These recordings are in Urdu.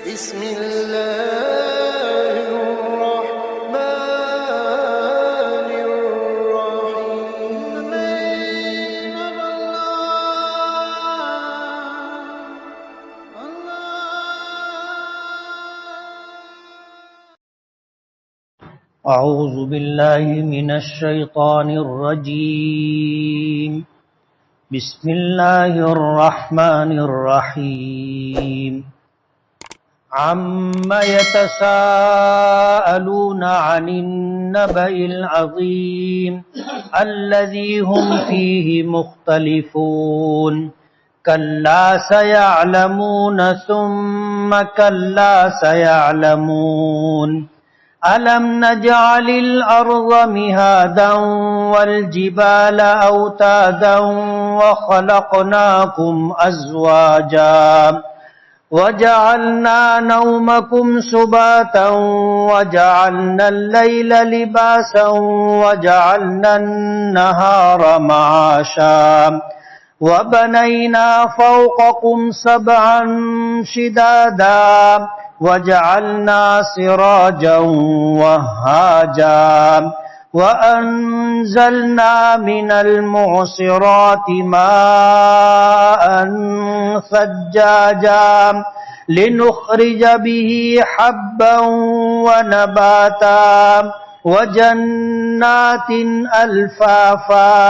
بسم الله الرحمن الرحيم. أعوذ بالله من الشيطان الرجيم. بسم الله الرحمن الرحيم. عما يتساءلون عن النبأ العظيم الذي هم فيه مختلفون كلا سيعلمون ثم كلا سيعلمون ألم نجعل الأرض مهادا والجبال أوتادا وخلقناكم أزواجا وجعلنا نومكم سباتا وجعلنا الليل لباسا وجعلنا النهار معاشا وبنينا فوقكم سبعا شدادا وجعلنا سراجا وهاجا وأنزلنا من المعصرات ماء ثجاجا لنخرج به حبا ونباتا وجنات ألفافا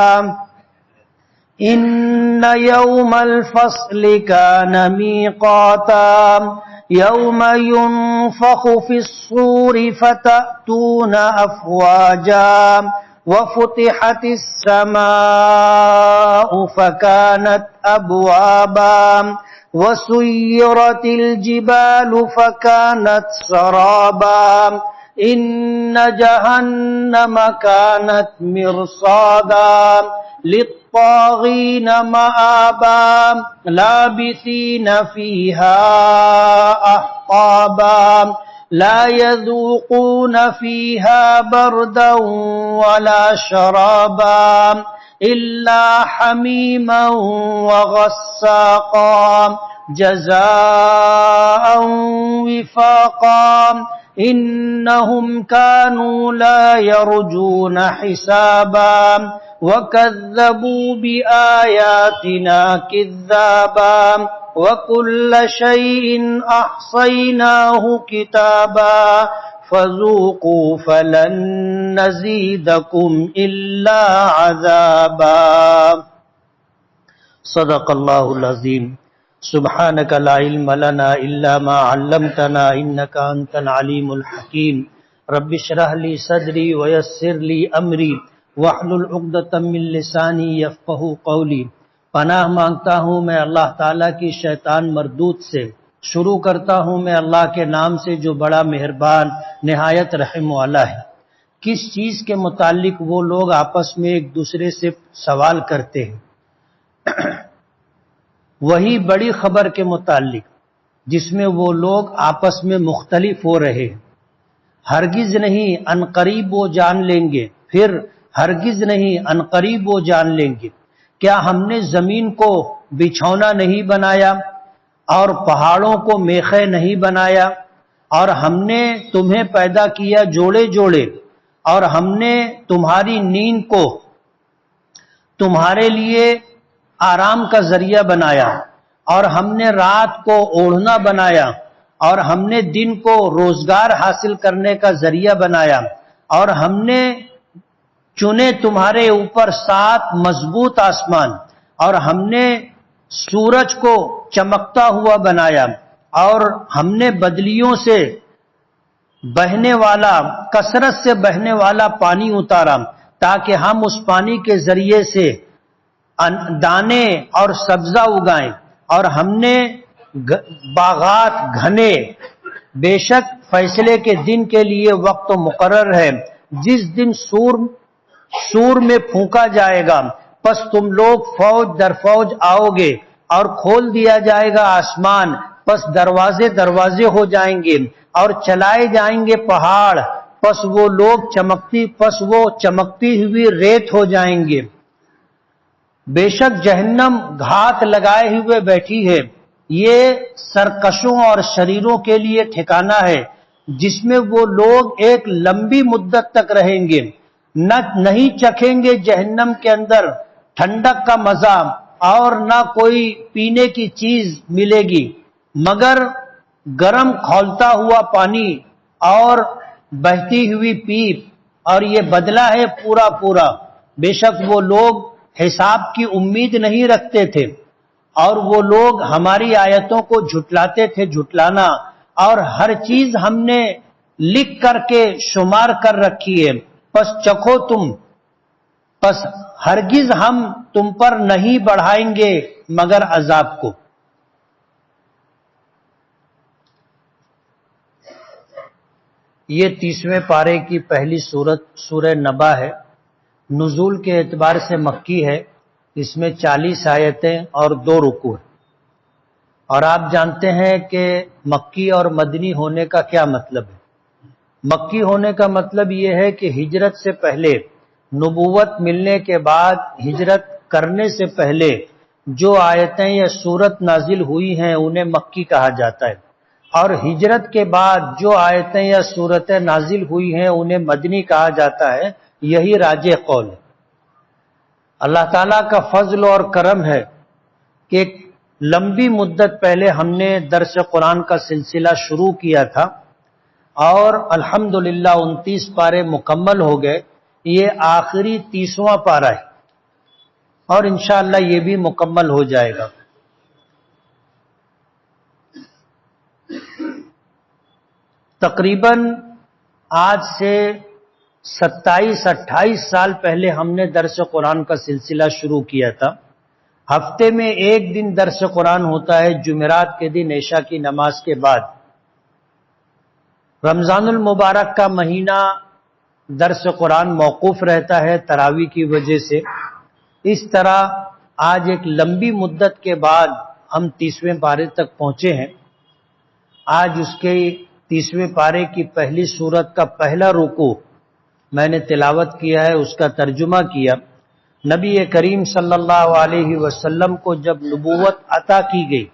إن يوم الفصل كان ميقاتا يوم ينفخ في الصور فتأتون أفواجا وفتحت السماء فكانت أبوابا وسيرت الجبال فكانت سرابا إن جهنم كانت مرصادا للطاغين مآبا لابثين فيها أحقابا لا يذوقون فيها بردا ولا شرابا إلا حميما وغساقا جزاء وفاقا إنهم كانوا لا يرجون حسابا وكذبوا بآياتنا كذابا وكل شيء أحصيناه كتابا فذوقوا فلن نزيدكم إلا عذابا. صدق الله العظيم. سبحانك لا علم لنا إلا ما علمتنا إنك أنت العليم الحكيم. رب اشرح لي صدري ويسر لي أمري واحلل عقدۃ من لسانی یفقہوا قولی. پناہ مانگتا ہوں میں اللہ تعالیٰ کی شیطان مردود سے. شروع کرتا ہوں میں اللہ کے نام سے جو بڑا مہربان نہایت رحم والا ہے. کس چیز کے متعلق وہ لوگ آپس میں ایک دوسرے سے سوال کرتے ہیں؟ وہی بڑی خبر کے متعلق جس میں وہ لوگ آپس میں مختلف ہو رہے ہیں. ہرگز نہیں عنقریب وہ جان لیں گے، پھر ہرگز نہیں عنقریب وہ جان لیں گے. کیا ہم نے زمین کو بچھونا نہیں بنایا اور پہاڑوں کو میخیں نہیں بنایا، اور ہم نے تمہیں پیدا کیا جوڑے جوڑے، اور ہم نے تمہاری نیند کو تمہارے لیے آرام کا ذریعہ بنایا، اور ہم نے رات کو اوڑھنا بنایا، اور ہم نے دن کو روزگار حاصل کرنے کا ذریعہ بنایا، اور ہم نے چنے تمہارے اوپر 7 مضبوط آسمان، اور ہم نے سورج کو چمکتا ہوا بنایا، اور ہم نے بدلیوں سے بہنے والا کثرت سے بہنے والا پانی اتارا تاکہ ہم اس پانی کے ذریعے سے دانے اور سبزہ اگائیں، اور ہم نے باغات گھنے. بے شک فیصلے کے دن کے لیے وقت مقرر ہے، جس دن سور میں پھونکا جائے گا، پس تم لوگ فوج در فوج آؤ گے، اور کھول دیا جائے گا آسمان، پس دروازے دروازے ہو جائیں گے، اور چلائے جائیں گے پہاڑ، پس وہ چمکتی ہوئی ریت ہو جائیں گے. بے شک جہنم گھات لگائے ہوئے بیٹھی ہے، یہ سرکشوں اور شریروں کے لیے ٹھکانہ ہے جس میں وہ لوگ ایک لمبی مدت تک رہیں گے، نہیں چکھیں گے جہنم کے اندر ٹھنڈک کا مزہ اور نہ کوئی پینے کی چیز ملے گی مگر گرم کھولتا ہوا پانی اور بہتی ہوئی پیپ، اور یہ بدلہ ہے پورا پورا۔ بے شک وہ لوگ حساب کی امید نہیں رکھتے تھے اور وہ لوگ ہماری آیتوں کو جھٹلاتے تھے جھٹلانا، اور ہر چیز ہم نے لکھ کر کے شمار کر رکھی ہے، پس چکھو تم، پس ہرگز ہم تم پر نہیں بڑھائیں گے مگر عذاب کو۔ یہ 30ویں پارے کی پہلی سورت سورہ نبا ہے، نزول کے اعتبار سے مکی ہے، اس میں 40 آیتیں اور 2 رکوع ہیں۔ اور آپ جانتے ہیں کہ مکی اور مدنی ہونے کا کیا مطلب ہے؟ مکی ہونے کا مطلب یہ ہے کہ ہجرت سے پہلے، نبوت ملنے کے بعد ہجرت کرنے سے پہلے جو آیتیں یا سورت نازل ہوئی ہیں انہیں مکی کہا جاتا ہے، اور ہجرت کے بعد جو آیتیں یا سورتیں نازل ہوئی ہیں انہیں مدنی کہا جاتا ہے۔ یہی راجح قول ہے۔ اللہ تعالیٰ کا فضل اور کرم ہے کہ ایک لمبی مدت پہلے ہم نے درس قرآن کا سلسلہ شروع کیا تھا اور الحمدللہ 29 پارے مکمل ہو گئے۔ یہ آخری 30واں پارہ ہے اور انشاءاللہ یہ بھی مکمل ہو جائے گا۔ تقریباً آج سے 27-28 سال پہلے ہم نے درس قرآن کا سلسلہ شروع کیا تھا۔ ہفتے میں ایک دن درس قرآن ہوتا ہے، جمعرات کے دن عشاء کی نماز کے بعد۔ رمضان المبارک کا مہینہ درس قرآن موقوف رہتا ہے تراویح کی وجہ سے۔ اس طرح آج ایک لمبی مدت کے بعد ہم 30ویں پارے تک پہنچے ہیں۔ آج اس کے 30ویں پارے کی پہلی سورت کا پہلا رکوع میں نے تلاوت کیا ہے، اس کا ترجمہ کیا۔ نبی کریم صلی اللہ علیہ وسلم کو جب نبوت عطا کی گئی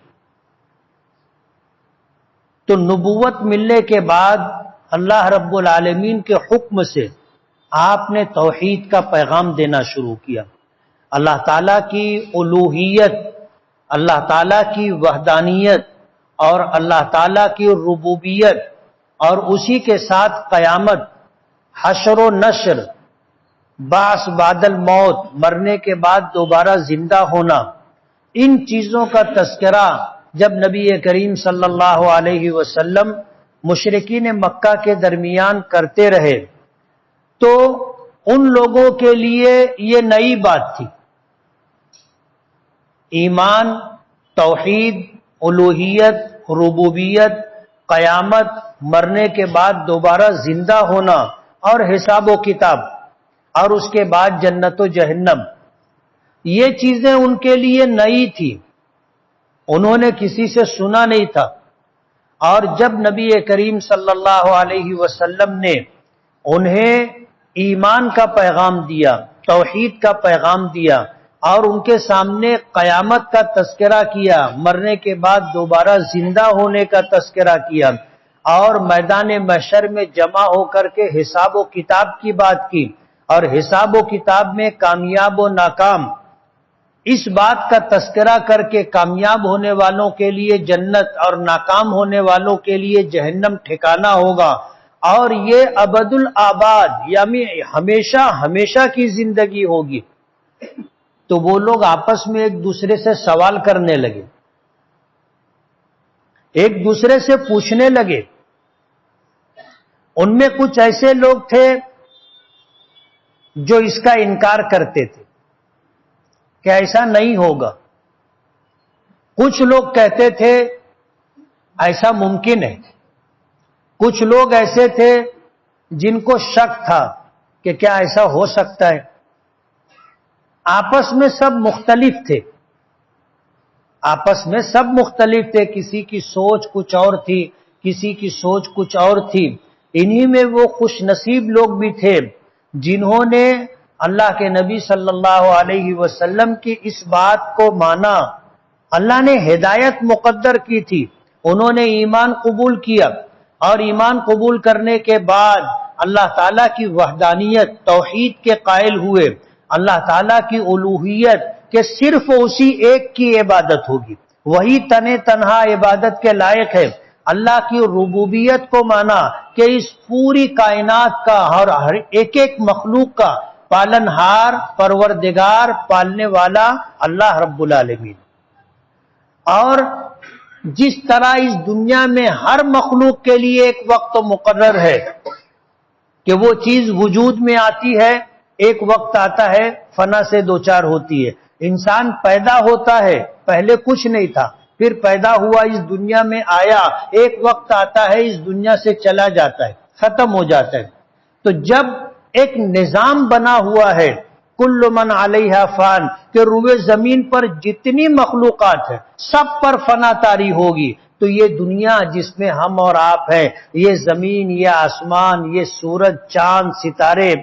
تو نبوت ملنے کے بعد اللہ رب العالمین کے حکم سے آپ نے توحید کا پیغام دینا شروع کیا۔ اللہ تعالیٰ کی الوہیت، اللہ تعالیٰ کی وحدانیت اور اللہ تعالیٰ کی ربوبیت، اور اسی کے ساتھ قیامت، حشر و نشر، بعث بعد الموت، مرنے کے بعد دوبارہ زندہ ہونا، ان چیزوں کا تذکرہ جب نبی کریم صلی اللہ علیہ وسلم مشرکین مکہ کے درمیان کرتے رہے تو ان لوگوں کے لیے یہ نئی بات تھی۔ ایمان، توحید، الوہیت، ربوبیت، قیامت، مرنے کے بعد دوبارہ زندہ ہونا اور حساب و کتاب، اور اس کے بعد جنت و جہنم، یہ چیزیں ان کے لیے نئی تھی، انہوں نے کسی سے سنا نہیں تھا۔ اور جب نبی کریم صلی اللہ علیہ وسلم نے انہیں ایمان کا پیغام دیا، توحید کا پیغام دیا، اور ان کے سامنے قیامت کا تذکرہ کیا، مرنے کے بعد دوبارہ زندہ ہونے کا تذکرہ کیا، اور میدان محشر میں جمع ہو کر کے حساب و کتاب کی بات کی، اور حساب و کتاب میں کامیاب و ناکام، اس بات کا تذکرہ کر کے کامیاب ہونے والوں کے لیے جنت اور ناکام ہونے والوں کے لیے جہنم ٹھکانہ ہوگا، اور یہ ابد الآباد یعنی ہمیشہ ہمیشہ کی زندگی ہوگی۔ تو وہ لوگ آپس میں ایک دوسرے سے سوال کرنے لگے، ایک دوسرے سے پوچھنے لگے۔ ان میں کچھ ایسے لوگ تھے جو اس کا انکار کرتے تھے کہ ایسا نہیں ہوگا، کچھ لوگ کہتے تھے ایسا ممکن ہے، کچھ لوگ ایسے تھے جن کو شک تھا کہ کیا ایسا ہو سکتا ہے۔ آپس میں سب مختلف تھے، آپس میں سب مختلف تھے، کسی کی سوچ کچھ اور تھی، کسی کی سوچ کچھ اور تھی۔ انہی میں وہ خوش نصیب لوگ بھی تھے جنہوں نے اللہ کے نبی صلی اللہ علیہ وسلم کی اس بات کو مانا اللہ نے ہدایت مقدر کی تھی، انہوں نے ایمان قبول کیا، اور ایمان قبول کرنے کے بعد اللہ تعالیٰ کی وحدانیت توحید کے قائل ہوئے، اللہ تعالیٰ کی الوہیت کہ صرف اسی ایک کی عبادت ہوگی، وہی تنہا عبادت کے لائق ہے، اللہ کی ربوبیت کو مانا کہ اس پوری کائنات کا اور ہر ایک ایک مخلوق کا پالنہار، پروردگار، پالنے والا اللہ رب العالمین، اور جس طرح اس دنیا میں ہر مخلوق کے لیے ایک وقت مقرر ہے کہ وہ چیز وجود میں آتی ہے، ایک وقت آتا ہے فنا سے دوچار ہوتی ہے، انسان پیدا ہوتا ہے، پہلے کچھ نہیں تھا، پھر پیدا ہوا، اس دنیا میں آیا، ایک وقت آتا ہے اس دنیا سے چلا جاتا ہے، ختم ہو جاتا ہے۔ تو جب ایک نظام بنا ہوا ہے کل من علیہا فان کہ روئے زمین پر جتنی مخلوقات ہیں سب پر فنا طاری ہوگی، تو یہ دنیا جس میں ہم اور آپ ہیں، یہ زمین، یہ آسمان، یہ سورج، چاند، ستارے،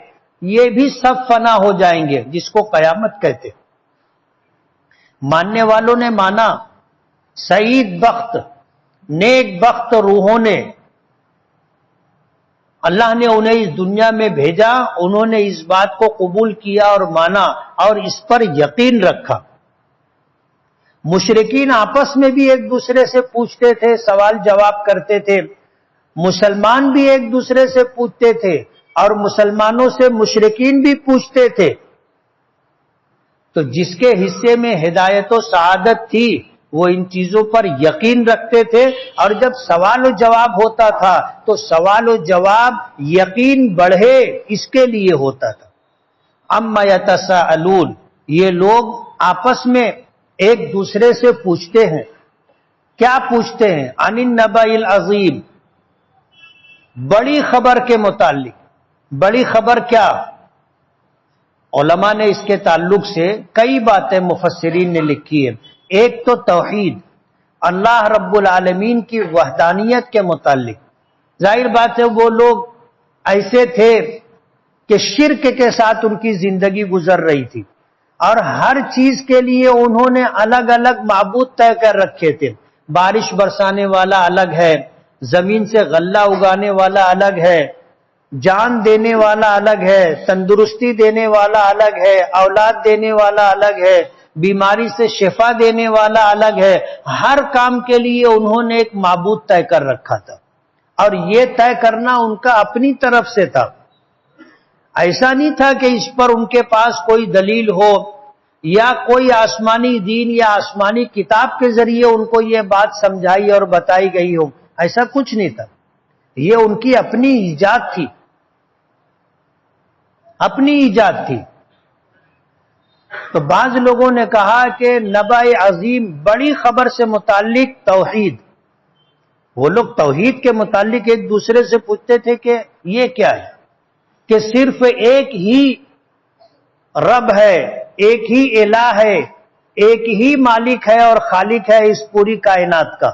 یہ بھی سب فنا ہو جائیں گے، جس کو قیامت کہتے۔ ماننے والوں نے مانا، سعید بخت، نیک بخت روحوں نے، اللہ نے انہیں اس دنیا میں بھیجا، انہوں نے اس بات کو قبول کیا اور مانا اور اس پر یقین رکھا۔ مشرکین آپس میں بھی ایک دوسرے سے پوچھتے تھے، سوال جواب کرتے تھے، مسلمان بھی ایک دوسرے سے پوچھتے تھے اور مسلمانوں سے مشرکین بھی پوچھتے تھے۔ تو جس کے حصے میں ہدایت و سعادت تھی وہ ان چیزوں پر یقین رکھتے تھے، اور جب سوال و جواب ہوتا تھا تو سوال و جواب یقین بڑھے اس کے لیے ہوتا تھا۔ اما یتساءلون، یہ لوگ آپس میں ایک دوسرے سے پوچھتے ہیں، کیا پوچھتے ہیں؟ عن النبأ العظیم، بڑی خبر کے متعلق۔ بڑی خبر کیا؟ علماء نے اس کے تعلق سے کئی باتیں مفسرین نے لکھی ہیں۔ ایک تو توحید، اللہ رب العالمین کی وحدانیت کے متعلق۔ ظاہر بات ہے وہ لوگ ایسے تھے کہ شرک کے ساتھ ان کی زندگی گزر رہی تھی، اور ہر چیز کے لیے انہوں نے الگ الگ معبود طے کر رکھے تھے۔ بارش برسانے والا الگ ہے، زمین سے غلہ اگانے والا الگ ہے، جان دینے والا الگ ہے، تندرستی دینے والا الگ ہے، اولاد دینے والا الگ ہے، بیماری سے شفا دینے والا الگ ہے۔ ہر کام کے لیے انہوں نے ایک معبود طے کر رکھا تھا، اور یہ طے کرنا ان کا اپنی طرف سے تھا۔ ایسا نہیں تھا کہ اس پر ان کے پاس کوئی دلیل ہو یا کوئی آسمانی دین یا آسمانی کتاب کے ذریعے ان کو یہ بات سمجھائی اور بتائی گئی ہو، ایسا کچھ نہیں تھا۔ یہ ان کی اپنی ایجاد تھی، اپنی ایجاد تھی۔ تو بعض لوگوں نے کہا کہ نبأ عظیم، بڑی خبر سے متعلق توحید۔ وہ لوگ توحید کے متعلق ایک دوسرے سے پوچھتے تھے کہ یہ کیا ہے، کہ صرف ایک ہی رب ہے، ایک ہی الہ ہے، ایک ہی مالک ہے اور خالق ہے اس پوری کائنات کا۔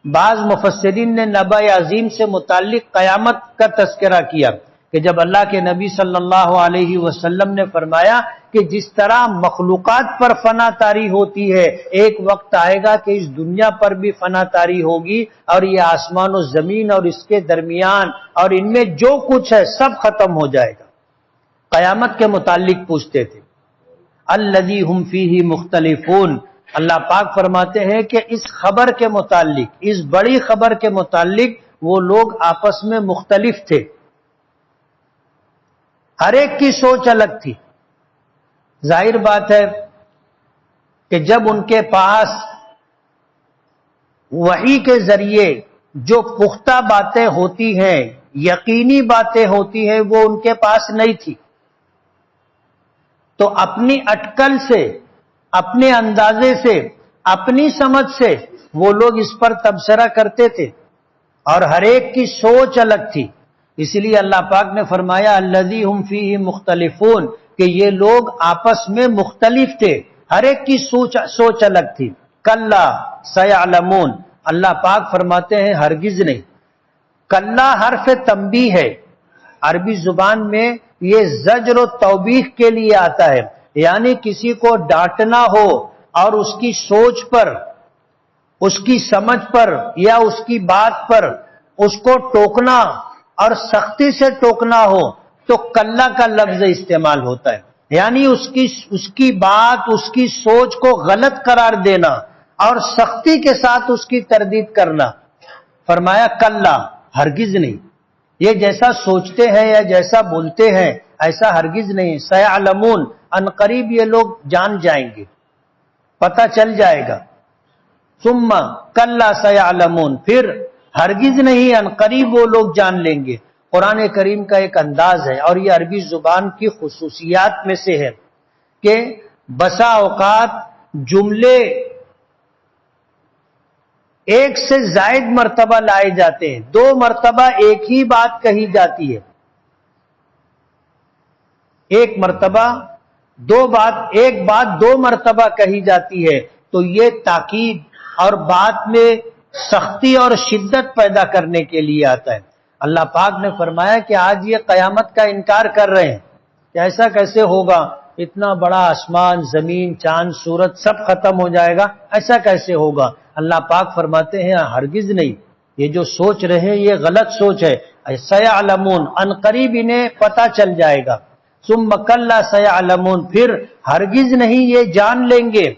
بعض مفسرین نے نبأ عظیم سے متعلق قیامت کا تذکرہ کیا کہ جب اللہ کے نبی صلی اللہ علیہ وسلم نے فرمایا کہ جس طرح مخلوقات پر فنا طاری ہوتی ہے، ایک وقت آئے گا کہ اس دنیا پر بھی فنا طاری ہوگی، اور یہ آسمان و زمین اور اس کے درمیان اور ان میں جو کچھ ہے سب ختم ہو جائے گا۔ قیامت کے متعلق پوچھتے تھے۔ الذی ہم فیہ مختلفون، اللہ پاک فرماتے ہیں کہ اس خبر کے متعلق، اس بڑی خبر کے متعلق وہ لوگ آپس میں مختلف تھے، ہر ایک کی سوچ الگ تھی۔ ظاہر بات ہے کہ جب ان کے پاس وحی کے ذریعے جو پختہ باتیں ہوتی ہیں، یقینی باتیں ہوتی ہیں، وہ ان کے پاس نہیں تھی، تو اپنی اٹکل سے، اپنے اندازے سے، اپنی سمجھ سے وہ لوگ اس پر تبصرہ کرتے تھے، اور ہر ایک کی سوچ الگ تھی۔ اس لیے اللہ پاک نے فرمایا الذی ہم فیہ مختلفون، کہ یہ لوگ آپس میں مختلف تھے، ہر ایک کی سوچ الگ تھی۔ کلا سیعلمون، اللہ پاک فرماتے ہیں ہرگز نہیں۔ کلا حرف تنبیہ ہے، عربی زبان میں یہ زجر و توبیخ کے لیے آتا ہے، یعنی کسی کو ڈانٹنا ہو اور اس کی سوچ پر، اس کی سمجھ پر یا اس کی بات پر اس کو ٹوکنا اور سختی سے ٹوکنا ہو تو کلا کا لفظ استعمال ہوتا ہے، یعنی اس کی بات، اس کی سوچ کو غلط قرار دینا اور سختی کے ساتھ اس کی تردید کرنا۔ فرمایا کلا، ہرگز نہیں، یہ جیسا سوچتے ہیں یا جیسا بولتے ہیں ایسا ہرگز نہیں۔ سیعلمون، ان قریب یہ لوگ جان جائیں گے، پتہ چل جائے گا۔ ثم کلا سیعلمون، پھر ہرگز نہیں، ان قریب وہ لوگ جان لیں گے۔ قرآن کریم کا ایک انداز ہے اور یہ عربی زبان کی خصوصیات میں سے ہے کہ بسا اوقات جملے ایک سے زائد مرتبہ لائے جاتے ہیں، 2 مرتبہ ایک ہی بات کہی جاتی ہے، ایک بات 2 مرتبہ کہی جاتی ہے، تو یہ تاکید اور بات میں سختی اور شدت پیدا کرنے کے لیے آتا ہے۔ اللہ پاک نے فرمایا کہ آج یہ قیامت کا انکار کر رہے ہیں کہ ایسا کیسے ہوگا، اتنا بڑا آسمان، زمین، چاند، سورج سب ختم ہو جائے گا، ایسا کیسے ہوگا؟ اللہ پاک فرماتے ہیں ہرگز نہیں، یہ جو سوچ رہے ہیں یہ غلط سوچ ہے۔ سیعلمون، ان قریب انہیں پتہ چل جائے گا۔ ثم کلا سیعلمون، پھر ہرگز نہیں یہ جان لیں گے۔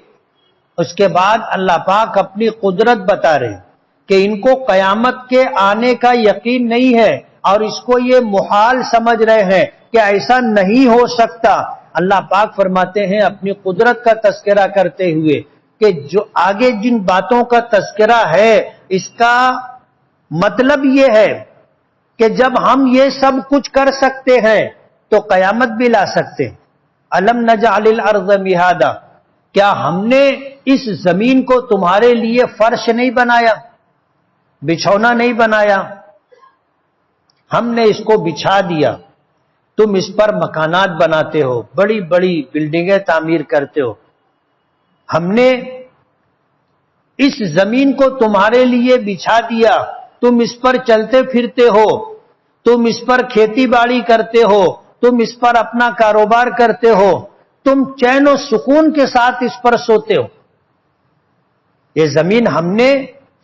اس کے بعد اللہ پاک اپنی قدرت بتا رہے ہیں کہ ان کو قیامت کے آنے کا یقین نہیں ہے اور اس کو یہ محال سمجھ رہے ہیں کہ ایسا نہیں ہو سکتا۔ اللہ پاک فرماتے ہیں اپنی قدرت کا تذکرہ کرتے ہوئے کہ جو آگے جن باتوں کا تذکرہ ہے اس کا مطلب یہ ہے کہ جب ہم یہ سب کچھ کر سکتے ہیں تو قیامت بھی لا سکتے ہیں۔ الم نجعل الارض مہادا، کیا ہم نے اس زمین کو تمہارے لیے فرش نہیں بنایا، بچھونا نہیں بنایا؟ ہم نے اس کو بچھا دیا، تم اس پر مکانات بناتے ہو، بڑی بڑی بلڈنگیں تعمیر کرتے ہو۔ ہم نے اس زمین کو تمہارے لیے بچھا دیا، تم اس پر چلتے پھرتے ہو، تم اس پر کھیتی باڑی کرتے ہو، تم اس پر اپنا کاروبار کرتے ہو، تم چین و سکون کے ساتھ اس پر سوتے ہو۔ یہ زمین ہم نے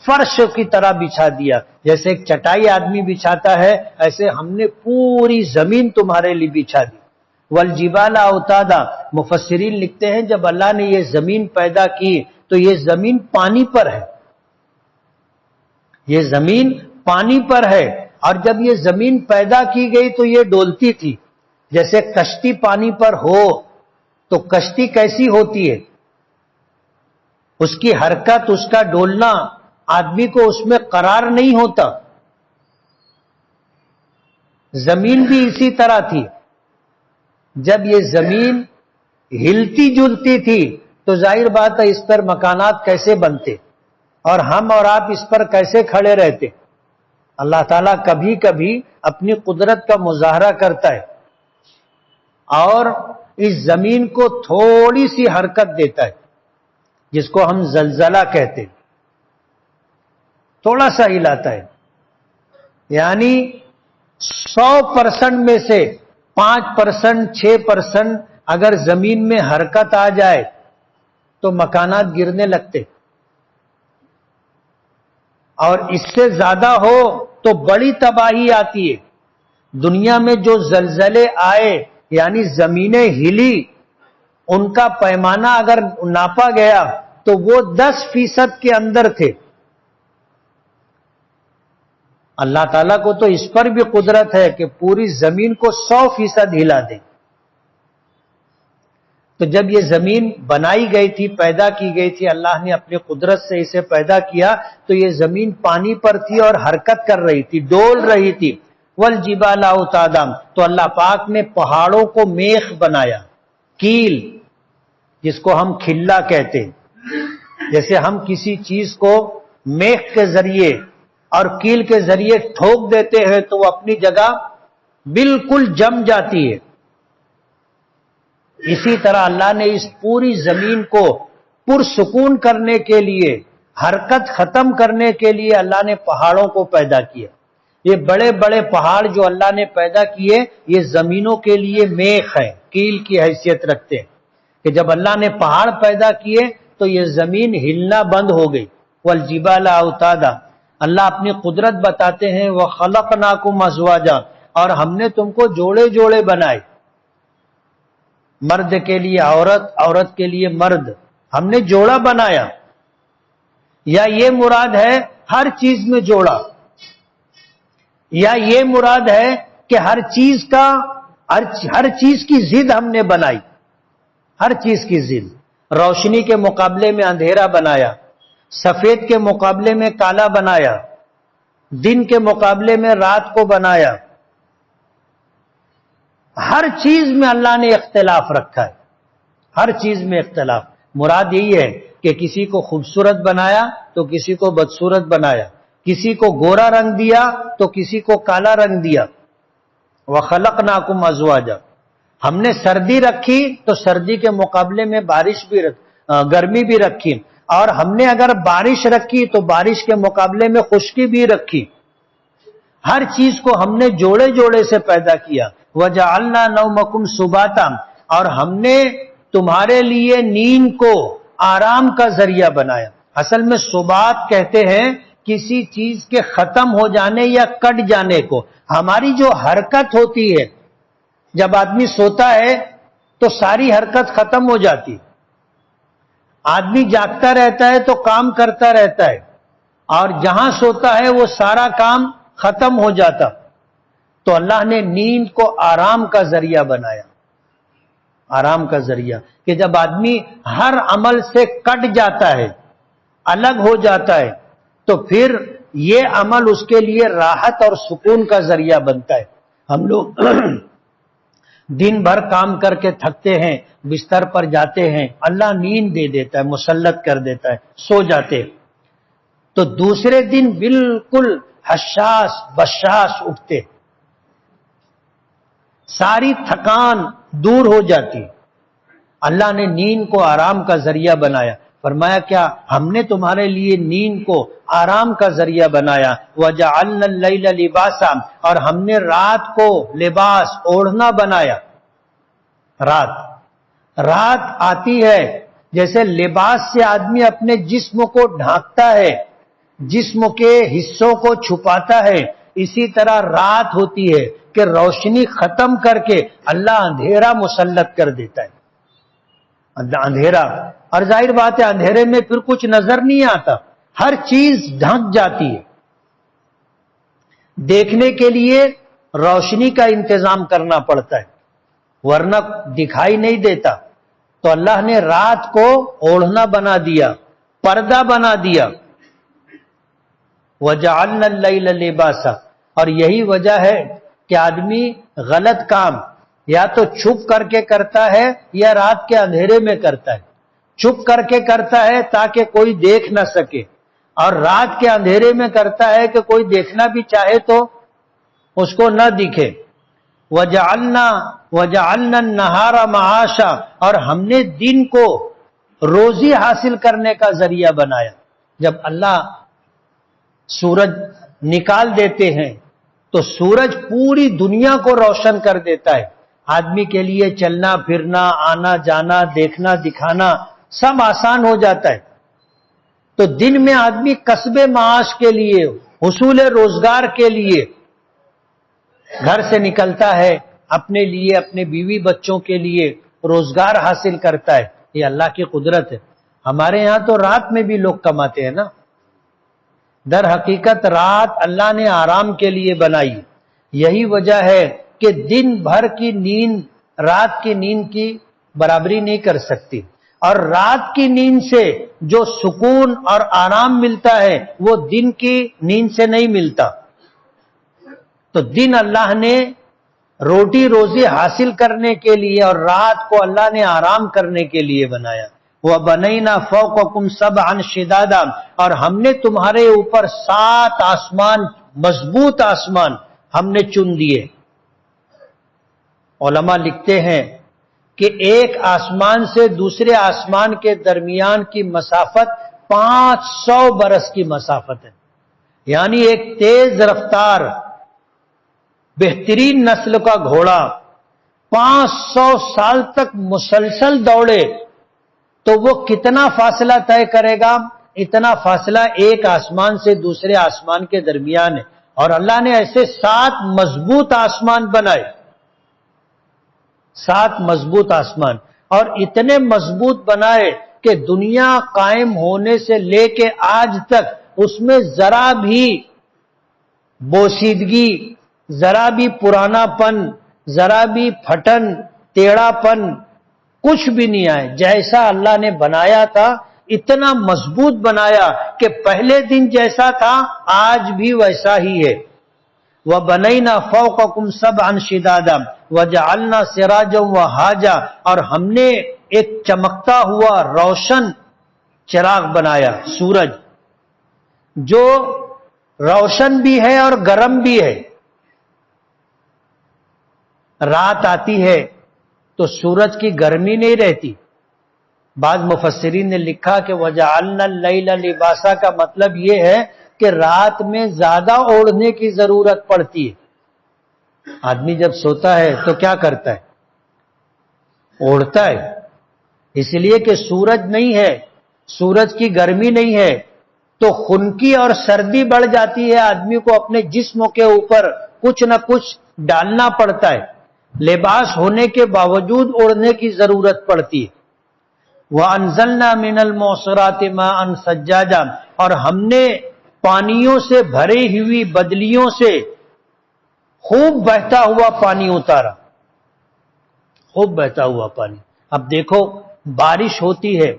فرش کی طرح بچھا دیا، جیسے ایک چٹائی آدمی بچھاتا ہے ایسے ہم نے پوری زمین تمہارے لیے بچھا دی۔ والجبال اوتادا، مفسرین لکھتے ہیں جب اللہ نے یہ زمین پیدا کی تو یہ زمین پانی پر ہے، یہ زمین پانی پر ہے، اور جب یہ زمین پیدا کی گئی تو یہ ڈولتی تھی، جیسے کشتی پانی پر ہو تو کشتی کیسی ہوتی ہے، اس کی حرکت، اس کا ڈولنا آدمی کو اس میں قرار نہیں ہوتا۔ زمین بھی اسی طرح تھی، جب یہ زمین ہلتی جلتی تھی تو ظاہر بات ہے اس پر مکانات کیسے بنتے اور ہم اور آپ اس پر کیسے کھڑے رہتے۔ اللہ تعالیٰ کبھی کبھی اپنی قدرت کا مظاہرہ کرتا ہے اور اس زمین کو تھوڑی سی حرکت دیتا ہے، جس کو ہم زلزلہ کہتے ہیں، تھوڑا سا ہلاتا ہے، یعنی 100% میں سے 5%، 6% اگر زمین میں حرکت آ جائے تو مکانات گرنے لگتے، اور اس سے زیادہ ہو تو بڑی تباہی آتی ہے۔ دنیا میں جو زلزلے آئے یعنی زمینیں ہلی، ان کا پیمانہ اگر ناپا گیا تو وہ 10% کے اندر تھے۔ اللہ تعالیٰ کو تو اس پر بھی قدرت ہے کہ پوری زمین کو 100% ہلا دے۔ تو جب یہ زمین بنائی گئی تھی، پیدا کی گئی تھی، اللہ نے اپنی قدرت سے اسے پیدا کیا تو یہ زمین پانی پر تھی اور حرکت کر رہی تھی، ڈول رہی تھی۔ والجبال اوتادا، تو اللہ پاک نے پہاڑوں کو میخ بنایا، کیل، جس کو ہم کھلا کہتے ہیں، جیسے ہم کسی چیز کو میخ کے ذریعے اور کیل کے ذریعے ٹھوک دیتے ہیں تو وہ اپنی جگہ بالکل جم جاتی ہے۔ اسی طرح اللہ نے اس پوری زمین کو پرسکون کرنے کے لیے، حرکت ختم کرنے کے لیے اللہ نے پہاڑوں کو پیدا کیا۔ یہ بڑے بڑے پہاڑ جو اللہ نے پیدا کیے یہ زمینوں کے لیے میخ ہے، کیل کی حیثیت رکھتے ہیں، کہ جب اللہ نے پہاڑ پیدا کیے تو تو یہ زمین ہلنا بند ہو گئی. والجبال اوتادا، اللہ اپنی قدرت بتاتے ہیں. وخلقناکم ازواجا، اور ہم نے تم کو جوڑے جوڑے بنائے، مرد کے لیے عورت، عورت کے لیے مرد، ہم نے جوڑا بنایا. یا یہ مراد ہے ہر چیز میں جوڑا، یا یہ مراد ہے کہ ہر چیز کی ضد ہم نے بنائی، ہر چیز کی ضد. روشنی کے مقابلے میں اندھیرا بنایا، سفید کے مقابلے میں کالا بنایا، دن کے مقابلے میں رات کو بنایا. ہر چیز میں اللہ نے اختلاف رکھا ہے، ہر چیز میں اختلاف. مراد یہی ہے کہ کسی کو خوبصورت بنایا تو کسی کو بدصورت بنایا، کسی کو گورا رنگ دیا تو کسی کو کالا رنگ دیا. وخلقناکم ازواجا، ہم نے سردی رکھی تو سردی کے مقابلے میں گرمی بھی رکھی، اور ہم نے اگر بارش رکھی تو بارش کے مقابلے میں خشکی بھی رکھی. ہر چیز کو ہم نے جوڑے جوڑے سے پیدا کیا. وجعلنا نومکم سباتا، اور ہم نے تمہارے لیے نیند کو آرام کا ذریعہ بنایا. اصل میں سبات کہتے ہیں کسی چیز کے ختم ہو جانے یا کٹ جانے کو. ہماری جو حرکت ہوتی ہے، جب آدمی سوتا ہے تو ساری حرکت ختم ہو جاتی. آدمی جاگتا رہتا ہے تو کام کرتا رہتا ہے، اور جہاں سوتا ہے وہ سارا کام ختم ہو جاتا. تو اللہ نے نیند کو آرام کا ذریعہ بنایا، آرام کا ذریعہ، کہ جب آدمی ہر عمل سے کٹ جاتا ہے، الگ ہو جاتا ہے، تو پھر یہ عمل اس کے لیے راحت اور سکون کا ذریعہ بنتا ہے. ہم لوگ دن بھر کام کر کے تھکتے ہیں، بستر پر جاتے ہیں، اللہ نیند دے دیتا ہے، مسلط کر دیتا ہے، سو جاتے ہیں. تو دوسرے دن بالکل حشاس بشاس اٹھتے، ساری تھکان دور ہو جاتی. اللہ نے نیند کو آرام کا ذریعہ بنایا. فرمایا کیا ہم نے تمہارے لیے نیند کو آرام کا ذریعہ بنایا. وجعلنا اللیل لباسا، اور ہم نے رات کو لباس اوڑھنا بنایا. رات آتی ہے جیسے لباس سے آدمی اپنے جسم کو ڈھانکتا ہے، جسم کے حصوں کو چھپاتا ہے، اسی طرح رات ہوتی ہے کہ روشنی ختم کر کے اللہ اندھیرا مسلط کر دیتا ہے. اندھیرا، اور ظاہر بات ہے اندھیرے میں پھر کچھ نظر نہیں آتا، ہر چیز ڈھک جاتی ہے. دیکھنے کے لیے روشنی کا انتظام کرنا پڑتا ہے، ورنہ دکھائی نہیں دیتا. تو اللہ نے رات کو اوڑھنا بنا دیا، پردہ بنا دیا. وجعلنا اللیل لباسا، اور یہی وجہ ہے کہ آدمی غلط کام یا تو چھپ کر کے کرتا ہے یا رات کے اندھیرے میں کرتا ہے. چھپ کر کے کرتا ہے تاکہ کوئی دیکھ نہ سکے، اور رات کے اندھیرے میں کرتا ہے کہ کوئی دیکھنا بھی چاہے تو اس کو نہ دکھے. وجعلنا النہار معاشا، اور ہم نے دن کو روزی حاصل کرنے کا ذریعہ بنایا. جب اللہ سورج نکال دیتے ہیں تو سورج پوری دنیا کو روشن کر دیتا ہے. آدمی کے لیے چلنا پھرنا، آنا جانا، دیکھنا دکھانا سب آسان ہو جاتا ہے. تو دن میں آدمی کسب معاش کے لیے، حصول روزگار کے لیے گھر سے نکلتا ہے، اپنے لیے، اپنے بیوی بچوں کے لیے روزگار حاصل کرتا ہے. یہ اللہ کی قدرت ہے. ہمارے یہاں تو رات میں بھی لوگ کماتے ہیں نا. در حقیقت رات اللہ نے آرام کے لیے بنائی. یہی وجہ ہے کہ دن بھر کی نیند رات کی نیند کی برابری نہیں کر سکتی، اور رات کی نیند سے جو سکون اور آرام ملتا ہے وہ دن کی نیند سے نہیں ملتا. تو دن اللہ نے روٹی روزی حاصل کرنے کے لیے اور رات کو اللہ نے آرام کرنے کے لیے بنایا. وَبَنَيْنَا فَوْقَكُمْ سَبْعًا شِدَادًا، اور ہم نے تمہارے اوپر 7 آسمان، مضبوط آسمان ہم نے چن دیے. علماء لکھتے ہیں کہ ایک آسمان سے دوسرے آسمان کے درمیان کی مسافت 500 برس کی مسافت ہے. یعنی ایک تیز رفتار بہترین نسل کا گھوڑا 500 سال تک مسلسل دوڑے تو وہ کتنا فاصلہ طے کرے گا؟ اتنا فاصلہ ایک آسمان سے دوسرے آسمان کے درمیان ہے، اور اللہ نے ایسے 7 مضبوط آسمان بنائے، 7 مضبوط آسمان، اور اتنے مضبوط بنائے کہ دنیا قائم ہونے سے لے کے آج تک اس میں ذرا بھی بوسیدگی، ذرا بھی پرانا پن، ذرا بھی پھٹن، ٹیڑھا پن کچھ بھی نہیں آئے۔ جیسا اللہ نے بنایا تھا اتنا مضبوط بنایا کہ پہلے دن جیسا تھا آج بھی ویسا ہی ہے۔ وَبَنَيْنَا فَوْقَكُمْ سَبْعًا شِدَادًا وَجَعَلْنَا سِرَاجًا وَهَاجًا، اور ہم نے ایک چمکتا ہوا روشن چراغ بنایا، سورج، جو روشن بھی ہے اور گرم بھی ہے۔ رات آتی ہے تو سورج کی گرمی نہیں رہتی۔ بعض مفسرین نے لکھا کہ وَجَعَلْنَا اللَّيْلَ لِبَاسًا کا مطلب یہ ہے کہ رات میں زیادہ اوڑھنے کی ضرورت پڑتی ہے۔ آدمی جب سوتا ہے تو کیا کرتا ہے؟ اوڑھتا ہے، اس لیے کہ سورج نہیں ہے، سورج کی گرمی نہیں ہے تو خنکی اور سردی بڑھ جاتی ہے، آدمی کو اپنے جسم کے اوپر کچھ نہ کچھ ڈالنا پڑتا ہے، لباس ہونے کے باوجود اوڑھنے کی ضرورت پڑتی ہے۔ وَأَنزَلْنَا مِنَ الْمُعْصِرَاتِ مَاءً ثَجَّاجًا، اور ہم نے پانیوں سے بھری ہوئی بدلیوں سے خوب بہتا ہوا پانی اتارا، خوب بہتا ہوا پانی۔ اب دیکھو بارش ہوتی ہے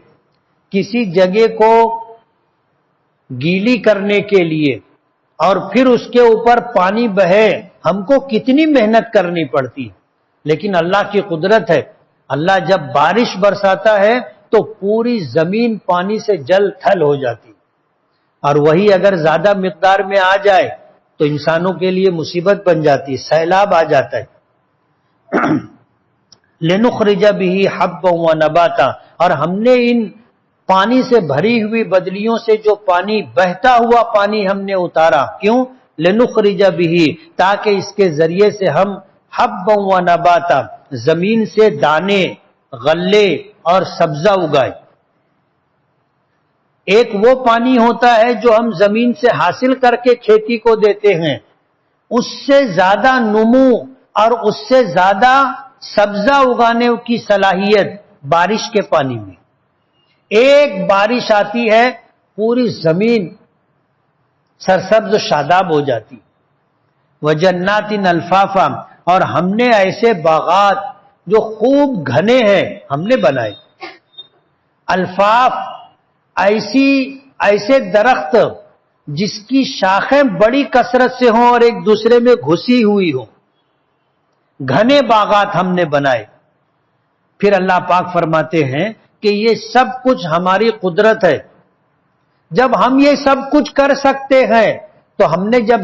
کسی جگہ کو گیلی کرنے کے لیے اور پھر اس کے اوپر پانی بہے، ہم کو کتنی محنت کرنی پڑتی، لیکن اللہ کی قدرت ہے، اللہ جب بارش برساتا ہے تو پوری زمین پانی سے جل تھل ہو جاتی، اور وہی اگر زیادہ مقدار میں آ جائے تو انسانوں کے لیے مصیبت بن جاتی، سیلاب آ جاتا ہے۔ لِنُخْرِجَ بِهِ حَبًّا وَنَبَاتًا، اور ہم نے ان پانی سے بھری ہوئی بدلیوں سے جو پانی، بہتا ہوا پانی ہم نے اتارا، کیوں؟ لِنُخْرِجَ بِهِ، تاکہ اس کے ذریعے سے ہم حَبًّا وَنَبَاتًا، زمین سے دانے، غلے اور سبزہ اگائے۔ ایک وہ پانی ہوتا ہے جو ہم زمین سے حاصل کر کے کھیتی کو دیتے ہیں، اس سے زیادہ نمو اور اس سے زیادہ سبزہ اگانے کی صلاحیت بارش کے پانی میں۔ ایک بارش آتی ہے پوری زمین سرسبز و شاداب ہو جاتی۔ وَجَنَّاتٍ أَلْفَافًا، اور ہم نے ایسے باغات جو خوب گھنے ہیں ہم نے بنائے۔ الفاف، ایسے درخت جس کی شاخیں بڑی کثرت سے ہوں اور ایک دوسرے میں گھسی ہوئی ہوں، گھنے باغات ہم نے بنائے۔ پھر اللہ پاک فرماتے ہیں کہ یہ سب کچھ ہماری قدرت ہے۔ جب ہم یہ سب کچھ کر سکتے ہیں تو ہم نے جب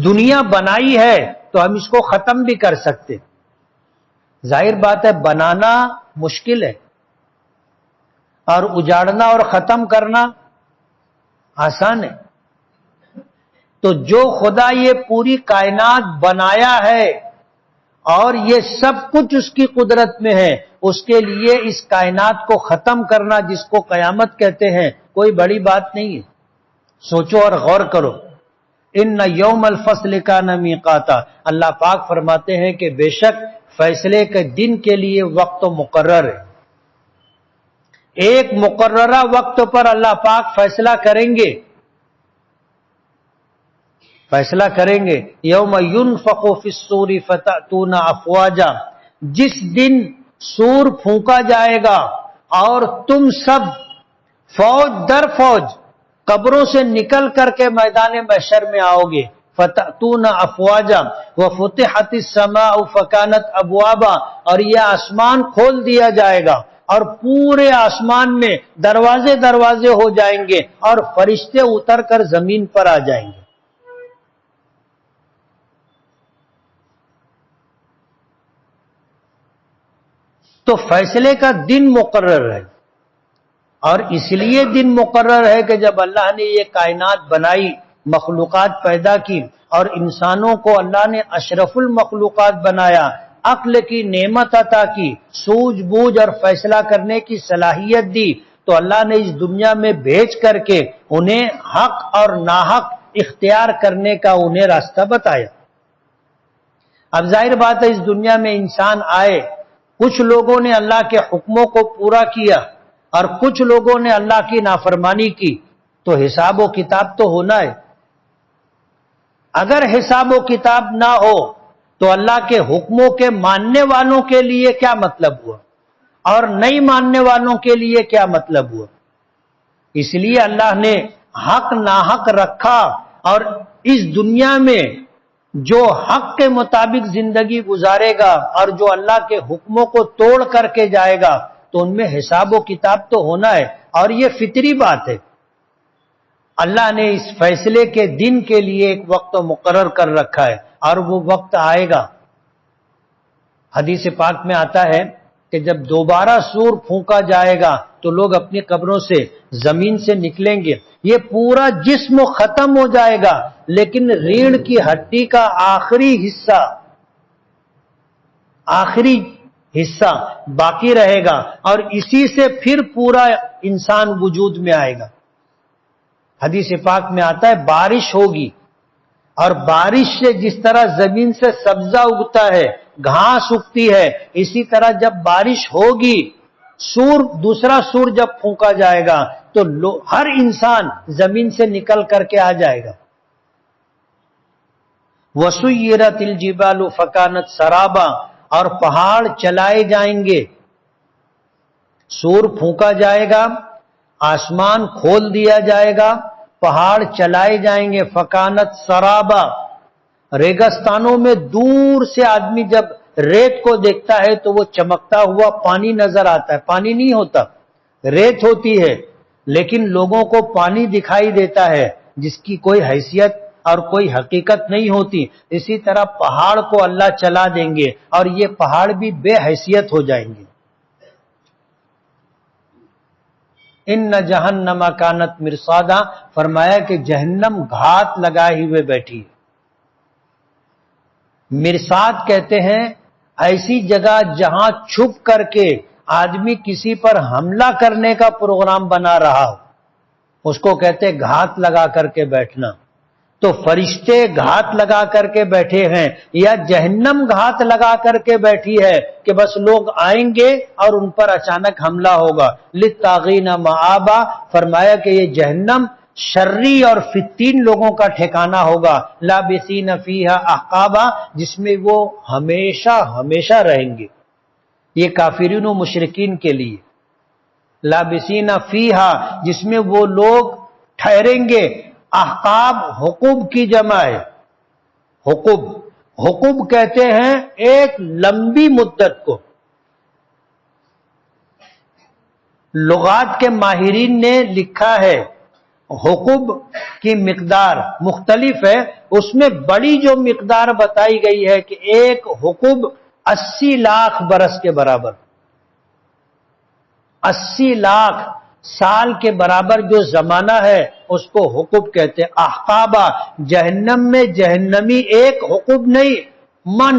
دنیا بنائی ہے تو ہم اس کو ختم بھی کر سکتے۔ ظاہر بات ہے بنانا مشکل ہے اور اجاڑنا اور ختم کرنا آسان ہے۔ تو جو خدا یہ پوری کائنات بنایا ہے اور یہ سب کچھ اس کی قدرت میں ہے، اس کے لیے اس کائنات کو ختم کرنا، جس کو قیامت کہتے ہیں، کوئی بڑی بات نہیں ہے۔ سوچو اور غور کرو۔ ان یوم الفصل کان میقاتا، اللہ پاک فرماتے ہیں کہ بے شک فیصلے کے دن کے لیے وقت مقرر ہے۔ ایک مقررہ وقت پر اللہ پاک فیصلہ کریں گے، فیصلہ کریں گے۔ یوم ینفخ فی الصور فتأتون افواجا، جس دن سور پھونکا جائے گا اور تم سب فوج در فوج قبروں سے نکل کر کے میدان محشر میں آؤ گے۔ فتأتون افواجا وفتحت السماء فکانت ابوابا، اور یہ آسمان کھول دیا جائے گا اور پورے آسمان میں دروازے دروازے ہو جائیں گے اور فرشتے اتر کر زمین پر آ جائیں گے۔ تو فیصلے کا دن مقرر ہے، اور اس لیے دن مقرر ہے کہ جب اللہ نے یہ کائنات بنائی، مخلوقات پیدا کی، اور انسانوں کو اللہ نے اشرف المخلوقات بنایا، عقل کی نعمت عطا کی، سوجھ بوجھ اور فیصلہ کرنے کی صلاحیت دی، تو اللہ نے اس دنیا میں بھیج کر کے انہیں حق اور ناحق اختیار کرنے کا انہیں راستہ بتایا۔ اب ظاہر بات ہے اس دنیا میں انسان آئے، کچھ لوگوں نے اللہ کے حکموں کو پورا کیا اور کچھ لوگوں نے اللہ کی نافرمانی کی، تو حساب و کتاب تو ہونا ہے۔ اگر حساب و کتاب نہ ہو تو اللہ کے حکموں کے ماننے والوں کے لیے کیا مطلب ہوا اور نہیں ماننے والوں کے لیے کیا مطلب ہوا؟ اس لیے اللہ نے حق ناحق رکھا، اور اس دنیا میں جو حق کے مطابق زندگی گزارے گا اور جو اللہ کے حکموں کو توڑ کر کے جائے گا تو ان میں حساب و کتاب تو ہونا ہے، اور یہ فطری بات ہے۔ اللہ نے اس فیصلے کے دن کے لیے ایک وقت مقرر کر رکھا ہے، اور وہ وقت آئے گا۔ حدیث پاک میں آتا ہے کہ جب دوبارہ سور پھونکا جائے گا تو لوگ اپنی قبروں سے زمین سے نکلیں گے، یہ پورا جسم ختم ہو جائے گا، لیکن ریڑھ کی ہڈی کا آخری حصہ باقی رہے گا، اور اسی سے پھر پورا انسان وجود میں آئے گا۔ حدیث پاک میں آتا ہے بارش ہوگی، اور بارش سے جس طرح زمین سے سبزہ اگتا ہے، گھاس اگتی ہے، اسی طرح جب بارش ہوگی، دوسرا سور جب پھونکا جائے گا تو ہر انسان زمین سے نکل کر کے آ جائے گا۔ وَسُيِّرَتِ الْجِبَالُ فَكَانَتْ سَرَابًا، اور پہاڑ چلائے جائیں گے۔ سور پھونکا جائے گا، آسمان کھول دیا جائے گا، پہاڑ چلائے جائیں گے۔ فکانت سرابا، ریگستانوں میں دور سے آدمی جب ریت کو دیکھتا ہے تو وہ چمکتا ہوا پانی نظر آتا ہے، پانی نہیں ہوتا، ریت ہوتی ہے، لیکن لوگوں کو پانی دکھائی دیتا ہے جس کی کوئی حیثیت اور کوئی حقیقت نہیں ہوتی۔ اسی طرح پہاڑ کو اللہ چلا دیں گے اور یہ پہاڑ بھی بے حیثیت ہو جائیں گے۔ ان جہنم کانت مرصادا، فرمایا کہ جہنم گھات لگائے ہوئے بیٹھی ہے۔ مرصاد کہتے ہیں ایسی جگہ جہاں چھپ کر کے آدمی کسی پر حملہ کرنے کا پروگرام بنا رہا ہو، اس کو کہتے گھات لگا کر کے بیٹھنا۔ تو فرشتے گھات لگا کر کے بیٹھے ہیں، یا جہنم گھات لگا کر کے بیٹھی ہے کہ بس لوگ آئیں گے اور ان پر اچانک حملہ ہوگا۔ للطاغین مآبا، فرمایا کہ یہ جہنم شرری اور فتین لوگوں کا ٹھکانہ ہوگا۔ لابثین فیہا احقابا، جس میں وہ ہمیشہ ہمیشہ رہیں گے۔ یہ کافرین و مشرکین کے لیے۔ لابثین فیہا، جس میں وہ لوگ ٹھہریں گے۔ احقاب حقوب کی جمع ہے۔ حقوب کہتے ہیں ایک لمبی مدت کو۔ لغات کے ماہرین نے لکھا ہے حقوب کی مقدار مختلف ہے، اس میں بڑی جو مقدار بتائی گئی ہے کہ ایک حقوب 80 لاکھ برس کے برابر، 80 لاکھ سال کے برابر جو زمانہ ہے اس کو حقوب کہتے ہیں۔ احقابا، جہنم میں جہنمی ایک حقوب نہیں،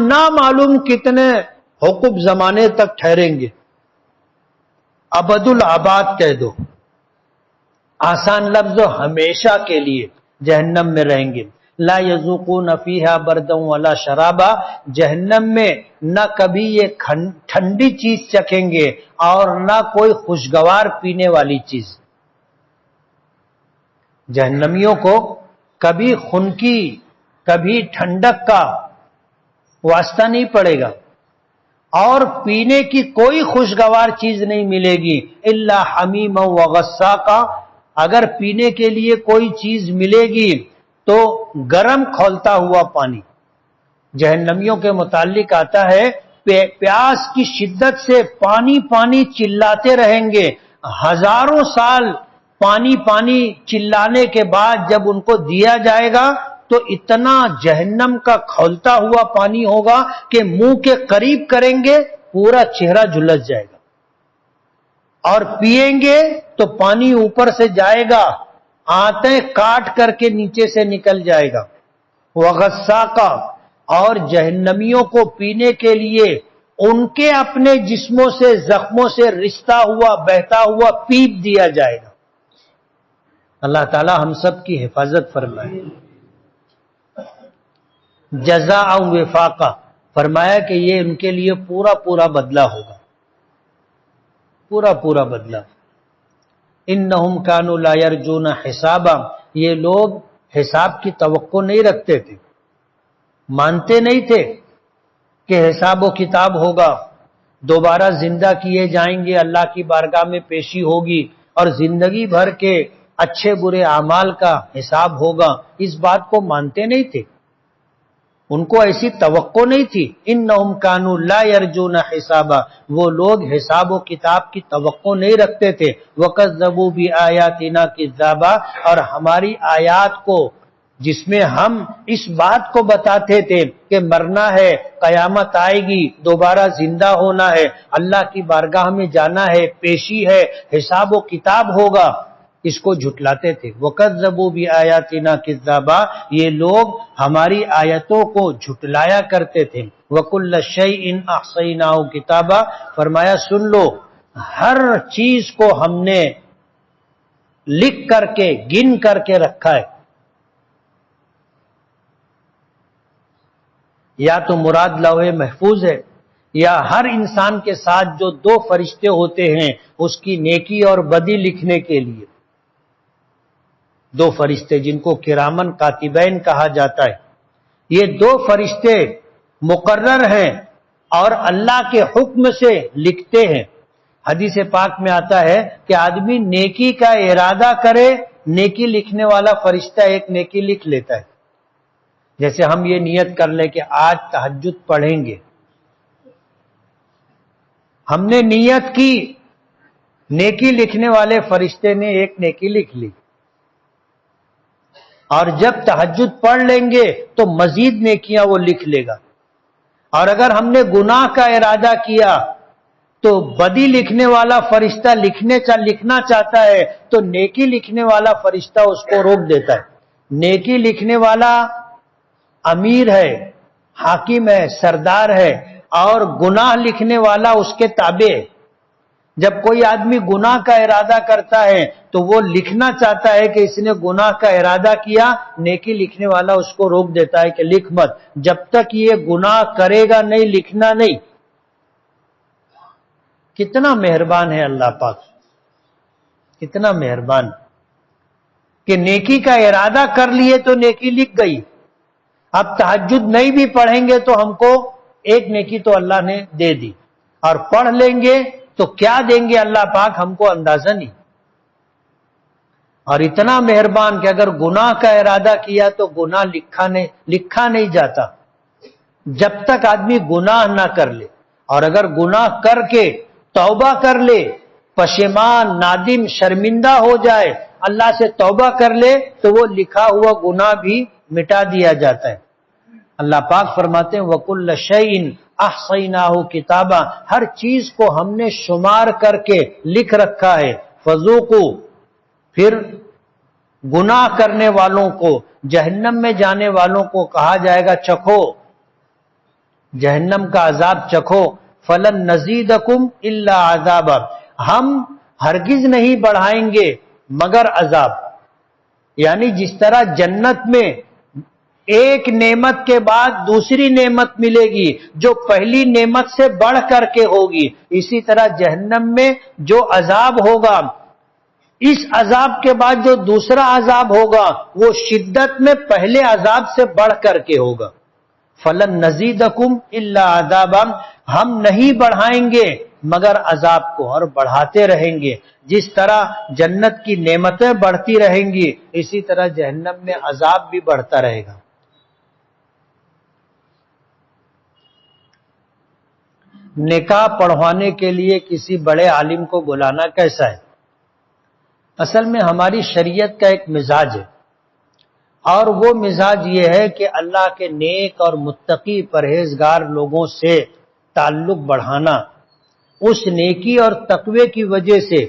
نہ معلوم کتنے حقوب زمانے تک ٹھہریں گے۔ ابد الآباد کہہ دو، آسان لفظ، ہمیشہ کے لیے جہنم میں رہیں گے۔ لا یذوقون فیہا بردا ولا شرابا، جہنم میں نہ کبھی یہ ٹھنڈی چیز چکھیں گے اور نہ کوئی خوشگوار پینے والی چیز۔ جہنمیوں کو کبھی خنکی کبھی ٹھنڈک کا واسطہ نہیں پڑے گا، اور پینے کی کوئی خوشگوار چیز نہیں ملے گی۔ الا حمیما وغساقا، اگر پینے کے لیے کوئی چیز ملے گی تو گرم کھولتا ہوا پانی۔ جہنمیوں کے متعلق آتا ہے پیاس کی شدت سے پانی پانی چلاتے رہیں گے، ہزاروں سال پانی پانی چلانے کے بعد جب ان کو دیا جائے گا تو اتنا جہنم کا کھولتا ہوا پانی ہوگا کہ منہ کے قریب کریں گے پورا چہرہ جھلس جائے گا، اور پیئیں گے تو پانی اوپر سے جائے گا، آنتیں کاٹ کر کے نیچے سے نکل جائے گا۔ وغساقا، اور جہنمیوں کو پینے کے لیے ان کے اپنے جسموں سے زخموں سے رشتہ ہوا بہتا ہوا پیپ دیا جائے گا۔ اللہ تعالی ہم سب کی حفاظت فرمائے۔ جزاء وفاقہ، فرمایا کہ یہ ان کے لیے پورا پورا بدلہ ہوگا، پورا پورا بدلہ۔ انہم کانوا لا یرجون حسابا، یہ لوگ حساب کی توقع نہیں رکھتے تھے، مانتے نہیں تھے کہ حساب و کتاب ہوگا، دوبارہ زندہ کیے جائیں گے، اللہ کی بارگاہ میں پیشی ہوگی اور زندگی بھر کے اچھے برے اعمال کا حساب ہوگا، اس بات کو مانتے نہیں تھے، ان کو ایسی توقع نہیں تھی۔ انہم کانوا لا یرجون حسابا، وہ لوگ حساب و کتاب کی توقع نہیں رکھتے تھے۔ وکذبوا بآیاتنا کذابا، اور ہماری آیات کو جس میں ہم اس بات کو بتاتے تھے کہ مرنا ہے، قیامت آئے گی، دوبارہ زندہ ہونا ہے، اللہ کی بارگاہ میں جانا ہے، پیشی ہے، حساب و کتاب ہوگا، اس کو جھٹلاتے تھے۔ وَكَذَّبُوا بِآيَاتِنَا كِذَّابًا، یہ لوگ ہماری آیتوں کو جھٹلایا کرتے تھے۔ وَكُلَّ شَيْءٍ أَحْصَيْنَاهُ كِتَابًا، فرمایا سن لو، ہر چیز کو ہم نے لکھ کر کے گن کر کے رکھا ہے۔ یا تو مراد لوح محفوظ ہے، یا ہر انسان کے ساتھ جو دو فرشتے ہوتے ہیں اس کی نیکی اور بدی لکھنے کے لیے، دو فرشتے جن کو کرامن کاتبین کہا جاتا ہے، یہ دو فرشتے مقرر ہیں اور اللہ کے حکم سے لکھتے ہیں۔ حدیث پاک میں آتا ہے کہ آدمی نیکی کا ارادہ کرے، نیکی لکھنے والا فرشتہ ایک نیکی لکھ لیتا ہے۔ جیسے ہم یہ نیت کر لیں کہ آج تہجد پڑھیں گے، ہم نے نیت کی، نیکی لکھنے والے فرشتے نے ایک نیکی لکھ لی، اور جب تہجد پڑھ لیں گے تو مزید نیکیاں وہ لکھ لے گا۔ اور اگر ہم نے گناہ کا ارادہ کیا تو بدی لکھنے والا فرشتہ لکھنا چاہتا ہے تو نیکی لکھنے والا فرشتہ اس کو روک دیتا ہے۔ نیکی لکھنے والا امیر ہے، حاکم ہے، سردار ہے، اور گناہ لکھنے والا اس کے تابع ہے۔ جب کوئی آدمی گناہ کا ارادہ کرتا ہے تو وہ لکھنا چاہتا ہے کہ اس نے گناہ کا ارادہ کیا، نیکی لکھنے والا اس کو روک دیتا ہے کہ لکھ مت، جب تک یہ گناہ کرے گا نہیں، لکھنا نہیں۔ کتنا مہربان ہے اللہ پاک، کتنا مہربان کہ نیکی کا ارادہ کر لیے تو نیکی لکھ گئی۔ اب تہجد نہیں بھی پڑھیں گے تو ہم کو ایک نیکی تو اللہ نے دے دی، اور پڑھ لیں گے تو کیا دیں گے اللہ پاک ہم کو اندازہ نہیں۔ اور اتنا مہربان کہ اگر گناہ کا ارادہ کیا تو گناہ لکھا نہیں جاتا جب تک آدمی گناہ نہ کر لے، اور اگر گناہ کر کے توبہ کر لے، پشیمان، نادم، شرمندہ ہو جائے، اللہ سے توبہ کر لے تو وہ لکھا ہوا گناہ بھی مٹا دیا جاتا ہے۔ اللہ پاک فرماتے ہیں وَكُلَّ شَيْءٍ أَحْصَيْنَاهُ كِتَابًا، ہر چیز کو ہم نے شمار کر کے لکھ رکھا ہے۔ فَذُوقُوا، پھر گناہ کرنے والوں کو، جہنم میں جانے والوں کو کہا جائے گا چکھو، جہنم کا عذاب چکھو۔ فَلَن نَّزِيدَكُمْ إِلَّا عَذَابًا، ہم ہرگز نہیں بڑھائیں گے مگر عذاب۔ یعنی جس طرح جنت میں ایک نعمت کے بعد دوسری نعمت ملے گی جو پہلی نعمت سے بڑھ کر کے ہوگی، اسی طرح جہنم میں جو عذاب ہوگا، اس عذاب کے بعد جو دوسرا عذاب ہوگا وہ شدت میں پہلے عذاب سے بڑھ کر کے ہوگا۔ فَلَن نَّزِيدَكُمْ إِلَّا عَذَابًا، ہم نہیں بڑھائیں گے مگر عذاب کو، اور بڑھاتے رہیں گے۔ جس طرح جنت کی نعمتیں بڑھتی رہیں گی، اسی طرح جہنم میں عذاب بھی بڑھتا رہے گا۔ نکاح پڑھوانے کے لیے کسی بڑے عالم کو بلانا کیسا ہے؟ اصل میں ہماری شریعت کا ایک مزاج ہے، اور وہ مزاج یہ ہے کہ اللہ کے نیک اور متقی پرہیزگار لوگوں سے تعلق بڑھانا، اس نیکی اور تقوی کی وجہ سے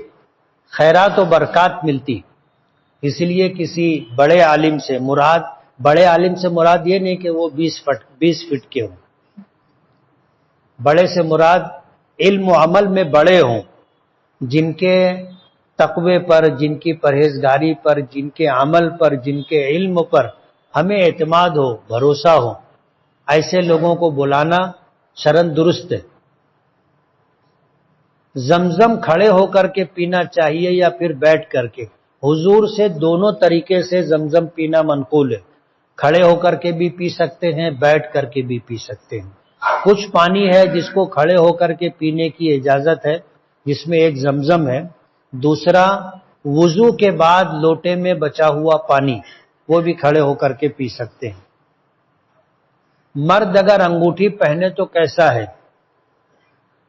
خیرات و برکات ملتی۔ اس لیے کسی بڑے عالم سے، مراد بڑے عالم سے مراد یہ نہیں کہ وہ 20 فٹ کے ہوں، بڑے سے مراد علم و عمل میں بڑے ہوں، جن کے تقوی پر، جن کی پرہیزگاری پر، جن کے عمل پر، جن کے علم پر ہمیں اعتماد ہو، بھروسہ ہو، ایسے لوگوں کو بلانا شرن درست ہے۔ زمزم کھڑے ہو کر کے پینا چاہیے یا پھر بیٹھ کر کے؟ حضور سے دونوں طریقے سے زمزم پینا منقول ہے، کھڑے ہو کر کے بھی پی سکتے ہیں، بیٹھ کر کے بھی پی سکتے ہیں۔ کچھ پانی ہے جس کو کھڑے ہو کر کے پینے کی اجازت ہے، جس میں ایک زمزم ہے، دوسرا وضو کے بعد لوٹے میں بچا ہوا پانی، وہ بھی کھڑے ہو کر کے پی سکتے ہیں۔ مرد اگر انگوٹھی پہنے تو کیسا ہے؟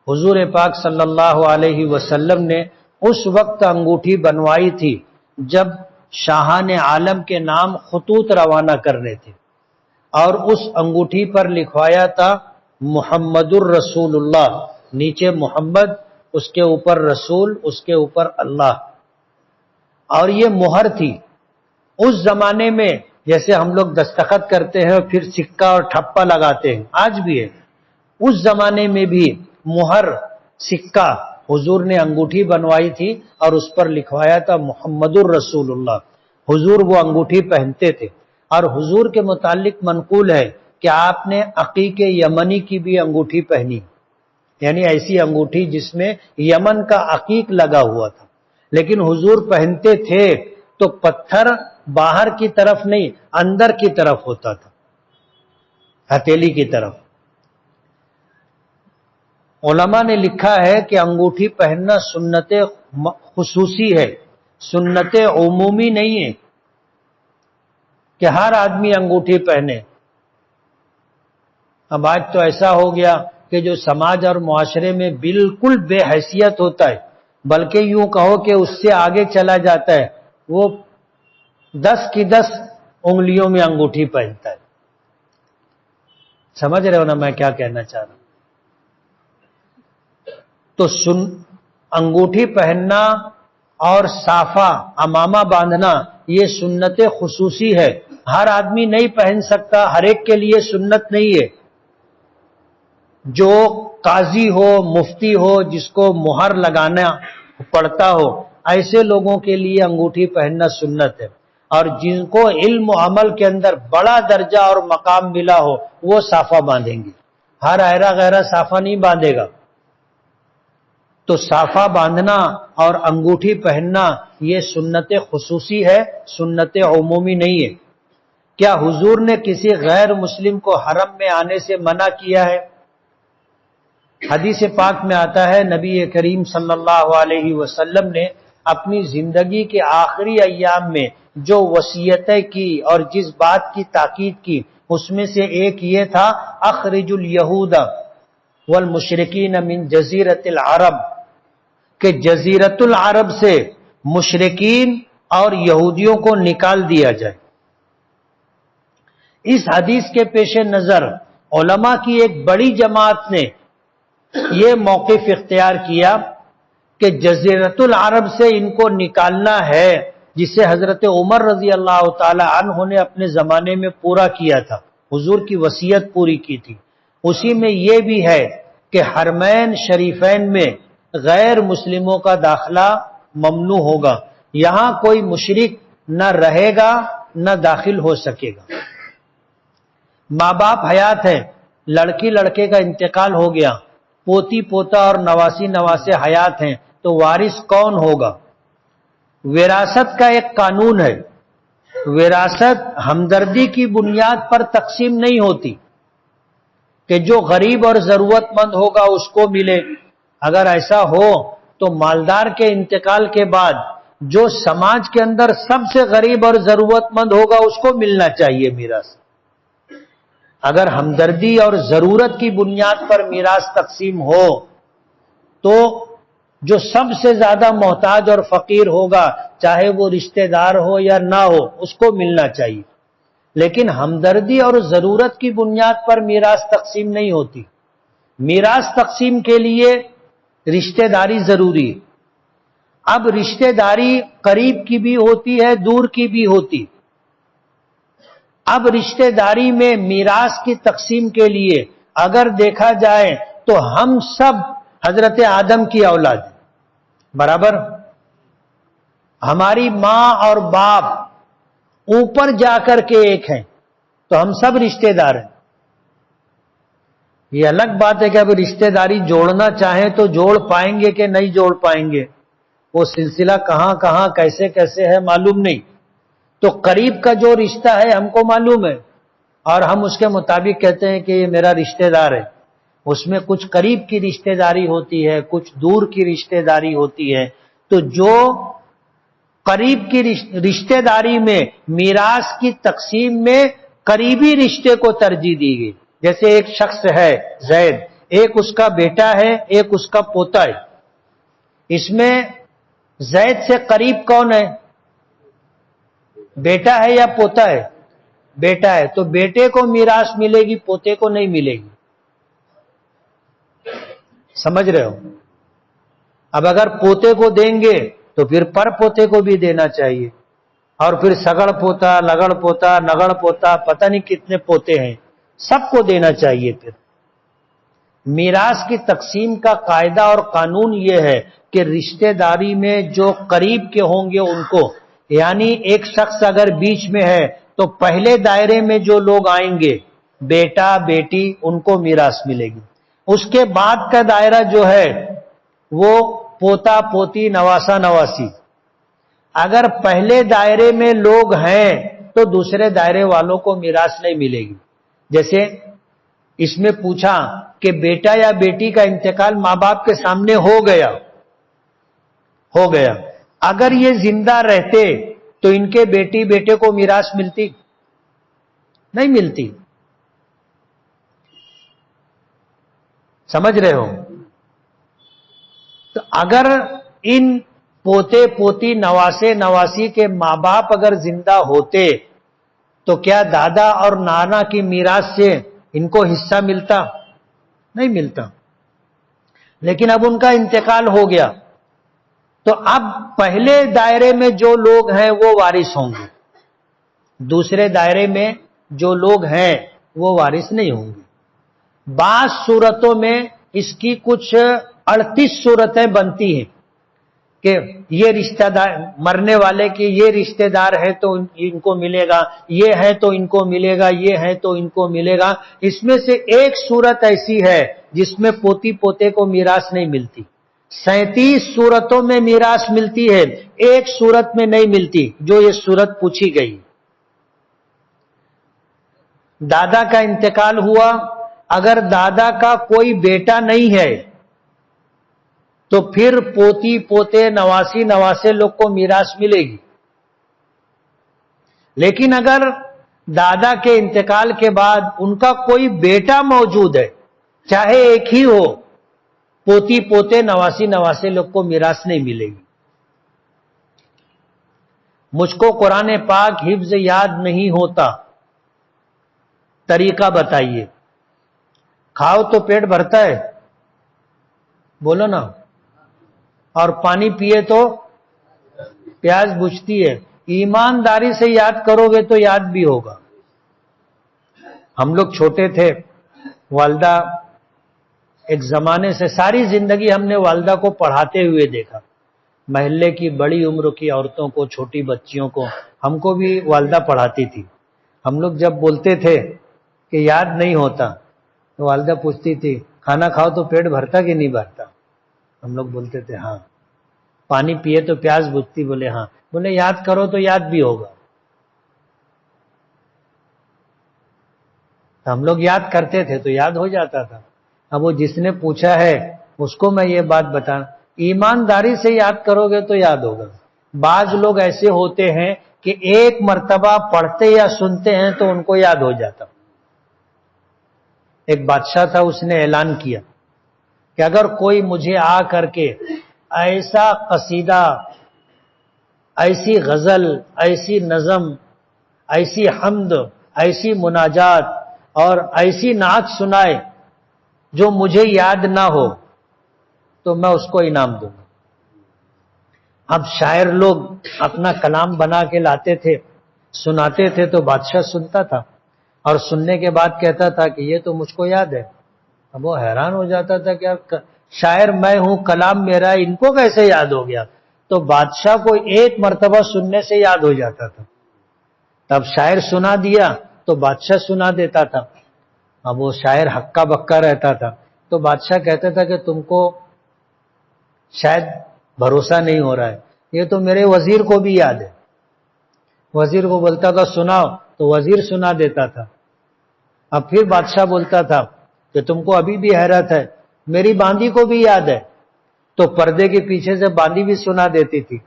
حضور پاک صلی اللہ علیہ وسلم نے اس وقت انگوٹھی بنوائی تھی جب شاہان عالم کے نام خطوط روانہ کرنے تھے، اور اس انگوٹھی پر لکھوایا تھا محمد الرسول اللہ، نیچے محمد، اس کے اوپر رسول، اس کے اوپر اللہ، اور یہ مہر تھی۔ اس زمانے میں جیسے ہم لوگ دستخط کرتے ہیں اور پھر سکہ اور ٹھپا لگاتے ہیں، آج بھی ہے، اس زمانے میں بھی مہر، سکہ، حضور نے انگوٹھی بنوائی تھی اور اس پر لکھوایا تھا محمد الرسول اللہ۔ حضور وہ انگوٹھی پہنتے تھے، اور حضور کے متعلق منقول ہے کہ آپ نے عقیق یمنی کی بھی انگوٹھی پہنی، یعنی ایسی انگوٹھی جس میں یمن کا عقیق لگا ہوا تھا، لیکن حضور پہنتے تھے تو پتھر باہر کی طرف نہیں، اندر کی طرف ہوتا تھا، ہتھیلی کی طرف۔ علماء نے لکھا ہے کہ انگوٹھی پہننا سنت خصوصی ہے، سنت عمومی نہیں ہے کہ ہر آدمی انگوٹھی پہنے۔ اب آج تو ایسا ہو گیا کہ جو سماج اور معاشرے میں بالکل بے حیثیت ہوتا ہے، بلکہ یوں کہو کہ اس سے آگے چلا جاتا ہے، وہ 10 کی 10 انگلیوں میں انگوٹھی پہنتا ہے۔ سمجھ رہے ہو نا میں کیا کہنا چاہ رہا ہوں؟ تو انگوٹھی پہننا اور صافہ امامہ باندھنا یہ سنت خصوصی ہے، ہر آدمی نہیں پہن سکتا، ہر ایک کے لیے سنت نہیں ہے۔ جو قاضی ہو، مفتی ہو، جس کو مہر لگانا پڑتا ہو، ایسے لوگوں کے لیے انگوٹھی پہننا سنت ہے، اور جن کو علم و عمل کے اندر بڑا درجہ اور مقام ملا ہو وہ صافہ باندھیں گے، ہر ایرا غیرہ صافہ نہیں باندھے گا۔ تو صافہ باندھنا اور انگوٹھی پہننا یہ سنت خصوصی ہے، سنت عمومی نہیں ہے۔ کیا حضور نے کسی غیر مسلم کو حرم میں آنے سے منع کیا ہے؟ حدیث پاک میں آتا ہے نبی کریم صلی اللہ علیہ وسلم نے اپنی زندگی کے آخری ایام میں جو وصیتیں کی اور جس بات کی تاکید کی اس میں سے ایک یہ تھا، اخرج الیہود والمشرکین من جزیرۃ العرب، کہ جزیرۃ العرب سے مشرکین اور یہودیوں کو نکال دیا جائے۔ اس حدیث کے پیش نظر علماء کی ایک بڑی جماعت نے یہ موقف اختیار کیا کہ جزیرۃ العرب سے ان کو نکالنا ہے، جسے حضرت عمر رضی اللہ تعالی عنہ نے اپنے زمانے میں پورا کیا تھا، حضور کی وصیت پوری کی تھی۔ اسی میں یہ بھی ہے کہ حرمین شریفین میں غیر مسلموں کا داخلہ ممنوع ہوگا، یہاں کوئی مشرک نہ رہے گا نہ داخل ہو سکے گا۔ ماں باپ حیات ہیں، لڑکی لڑکے کا انتقال ہو گیا، پوتی پوتا اور نواسی نواسے حیات ہیں، تو وارث کون ہوگا؟ وراثت کا ایک قانون ہے، وراثت ہمدردی کی بنیاد پر تقسیم نہیں ہوتی کہ جو غریب اور ضرورت مند ہوگا اس کو ملے۔ اگر ایسا ہو تو مالدار کے انتقال کے بعد جو سماج کے اندر سب سے غریب اور ضرورت مند ہوگا اس کو ملنا چاہیے میراث۔ اگر ہمدردی اور ضرورت کی بنیاد پر میراث تقسیم ہو تو جو سب سے زیادہ محتاج اور فقیر ہوگا، چاہے وہ رشتہ دار ہو یا نہ ہو، اس کو ملنا چاہیے۔ لیکن ہمدردی اور ضرورت کی بنیاد پر میراث تقسیم نہیں ہوتی۔ میراث تقسیم کے لیے رشتہ داری ضروری ہے۔ اب رشتہ داری قریب کی بھی ہوتی ہے، دور کی بھی ہوتی۔ اب رشتہ داری میں میراث کی تقسیم کے لیے اگر دیکھا جائے تو ہم سب حضرت آدم کی اولاد ہیں، برابر. ہماری ماں اور باپ اوپر جا کر کے ایک ہیں، تو ہم سب رشتہ دار ہیں. یہ الگ بات ہے کہ اب رشتہ داری جوڑنا چاہیں تو جوڑ پائیں گے کہ نہیں جوڑ پائیں گے، وہ سلسلہ کہاں کہاں کیسے کیسے ہے معلوم نہیں. تو قریب کا جو رشتہ ہے ہم کو معلوم ہے اور ہم اس کے مطابق کہتے ہیں کہ یہ میرا رشتہ دار ہے. اس میں کچھ قریب کی رشتہ داری ہوتی ہے، کچھ دور کی رشتہ داری ہوتی ہے. تو جو قریب کی رشتہ داری میں میراث کی تقسیم میں قریبی رشتے کو ترجیح دی گئی. جیسے ایک شخص ہے زید، ایک اس کا بیٹا ہے، ایک اس کا پوتا ہے. اس میں زید سے قریب کون ہے؟ بیٹا ہے یا پوتا ہے؟ بیٹا ہے. تو بیٹے کو میراث ملے گی، پوتے کو نہیں ملے گی. سمجھ رہے ہو؟ اب اگر پوتے کو دیں گے تو پھر پر پوتے کو بھی دینا چاہیے، اور پھر سگڑ پوتا، لگڑ پوتا، نگڑ پوتا، پتہ نہیں کتنے پوتے ہیں، سب کو دینا چاہیے. پھر میراث کی تقسیم کا قاعدہ اور قانون یہ ہے کہ رشتہ داری میں جو قریب کے ہوں گے ان کو، یعنی ایک شخص اگر بیچ میں ہے تو پہلے دائرے میں جو لوگ آئیں گے، بیٹا بیٹی، ان کو میراث ملے گی. اس کے بعد کا دائرہ جو ہے وہ پوتا پوتی، نواسا نواسی. اگر پہلے دائرے میں لوگ ہیں تو دوسرے دائرے والوں کو میراث نہیں ملے گی. جیسے اس میں پوچھا کہ بیٹا یا بیٹی کا انتقال ماں باپ کے سامنے ہو گیا، اگر یہ زندہ رہتے تو ان کے بیٹی بیٹے کو میراث ملتی؟ نہیں ملتی. سمجھ رہے ہو؟ تو اگر ان پوتے پوتی، نواسے نواسی کے ماں باپ اگر زندہ ہوتے تو کیا دادا اور نانا کی میراث سے ان کو حصہ ملتا؟ نہیں ملتا. لیکن اب ان کا انتقال ہو گیا تو اب پہلے دائرے میں جو لوگ ہیں وہ وارث ہوں گے، دوسرے دائرے میں جو لوگ ہیں وہ وارث نہیں ہوں گے. بعض صورتوں میں اس کی کچھ 38 صورتیں بنتی ہیں کہ یہ رشتہ دار مرنے والے کے یہ رشتہ دار ہے تو ان کو ملے گا، یہ ہے تو ان کو ملے گا، یہ ہے تو ان کو ملے گا. اس میں سے ایک صورت ایسی ہے جس میں پوتی پوتے کو میراث نہیں ملتی. 37 صورتوں میں میراث ملتی ہے، ایک صورت میں نہیں ملتی، جو یہ صورت پوچھی گئی. دادا کا انتقال ہوا، اگر دادا کا کوئی بیٹا نہیں ہے تو پھر پوتی پوتے، نواسی نواسے لوگ کو میراث ملے گی. لیکن اگر دادا کے انتقال کے بعد ان کا کوئی بیٹا موجود ہے، چاہے ایک ہی ہو، پوتی پوتے، نواسی نواسے لوگ کو میراث نہیں ملے گی. مجھ کو قرآن پاک حفظ یاد نہیں ہوتا، طریقہ بتائیے. کھاؤ تو پیٹ بھرتا ہے، بولو نا، اور پانی پیے تو پیاس بجھتی ہے. ایمانداری سے یاد کرو گے تو یاد بھی ہوگا. ہم لوگ چھوٹے تھے، والدہ ایک زمانے سے ساری زندگی ہم نے والدہ کو پڑھاتے ہوئے دیکھا. محلے کی بڑی عمر کی عورتوں کو، چھوٹی بچیوں کو، ہم کو بھی والدہ پڑھاتی تھی. ہم لوگ جب بولتے تھے کہ یاد نہیں ہوتا تو والدہ پوچھتی تھی کھانا کھاؤ تو پیٹ بھرتا کہ نہیں بھرتا؟ ہم لوگ بولتے تھے ہاں. پانی پیے تو پیاس بجھتی؟ بولے ہاں. بولے یاد کرو تو یاد بھی ہوگا. ہم لوگ یاد کرتے تھے تو یاد ہو جاتا تھا. اب وہ جس نے پوچھا ہے اس کو میں یہ بات بتا، ایمانداری سے یاد کرو گے تو یاد ہوگا. بعض لوگ ایسے ہوتے ہیں کہ ایک مرتبہ پڑھتے یا سنتے ہیں تو ان کو یاد ہو جاتا. ایک بادشاہ تھا، اس نے اعلان کیا کہ اگر کوئی مجھے آ کر کے ایسا قصیدہ، ایسی غزل، ایسی نظم، ایسی حمد، ایسی مناجات اور ایسی نعت سنائے جو مجھے یاد نہ ہو تو میں اس کو انعام دوں گا. اب شاعر لوگ اپنا کلام بنا کے لاتے تھے سناتے تھے تو بادشاہ سنتا تھا اور سننے کے بعد کہتا تھا کہ یہ تو مجھ کو یاد ہے. اب وہ حیران ہو جاتا تھا کہ یار شاعر میں ہوں، کلام میرا ہے، ان کو کیسے یاد ہو گیا؟ تو بادشاہ کو ایک مرتبہ سننے سے یاد ہو جاتا تھا. تب شاعر سنا دیا تو بادشاہ سنا دیتا تھا. اب وہ شاعر ہکا بکا رہتا تھا تو بادشاہ کہتا تھا کہ تم کو شاید بھروسہ نہیں ہو رہا ہے، یہ تو میرے وزیر کو بھی یاد ہے. وزیر کو بولتا تھا سناؤ تو وزیر سنا دیتا تھا. اب پھر بادشاہ بولتا تھا کہ تم کو ابھی بھی حیرت ہے، میری باندی کو بھی یاد ہے، تو پردے کے پیچھے سے باندی بھی سنا دیتی تھی.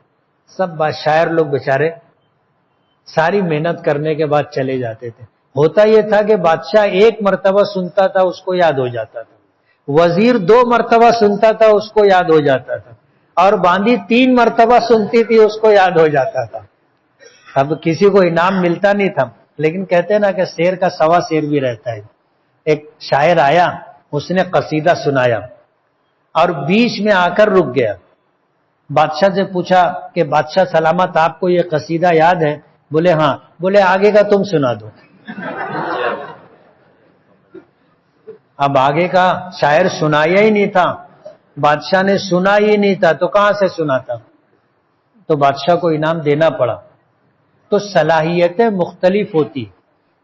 سب شاعر لوگ بیچارے ساری محنت کرنے کے بعد چلے جاتے تھے. ہوتا یہ تھا کہ بادشاہ ایک مرتبہ سنتا تھا اس کو یاد ہو جاتا تھا، وزیر 2 مرتبہ سنتا تھا اس کو یاد ہو جاتا تھا، اور باندی 3 مرتبہ سنتی تھی اس کو یاد ہو جاتا تھا. اب کسی کو انعام ملتا نہیں تھا، لیکن کہتے ہیں نا کہ شیر کا سوا شیر بھی رہتا ہے. ایک شاعر آیا، اس نے قصیدہ سنایا اور بیچ میں آ کر رک گیا. بادشاہ سے پوچھا کہ بادشاہ سلامت، آپ کو یہ قصیدہ یاد ہے؟ بولے ہاں. بولے آگے کا تم سنا دو. اب آگے کا شاعر سنایا ہی نہیں تھا، بادشاہ نے سنا ہی نہیں تھا تو کہاں سے سناتا؟ تو بادشاہ کو انعام دینا پڑا. تو صلاحیتیں مختلف ہوتی.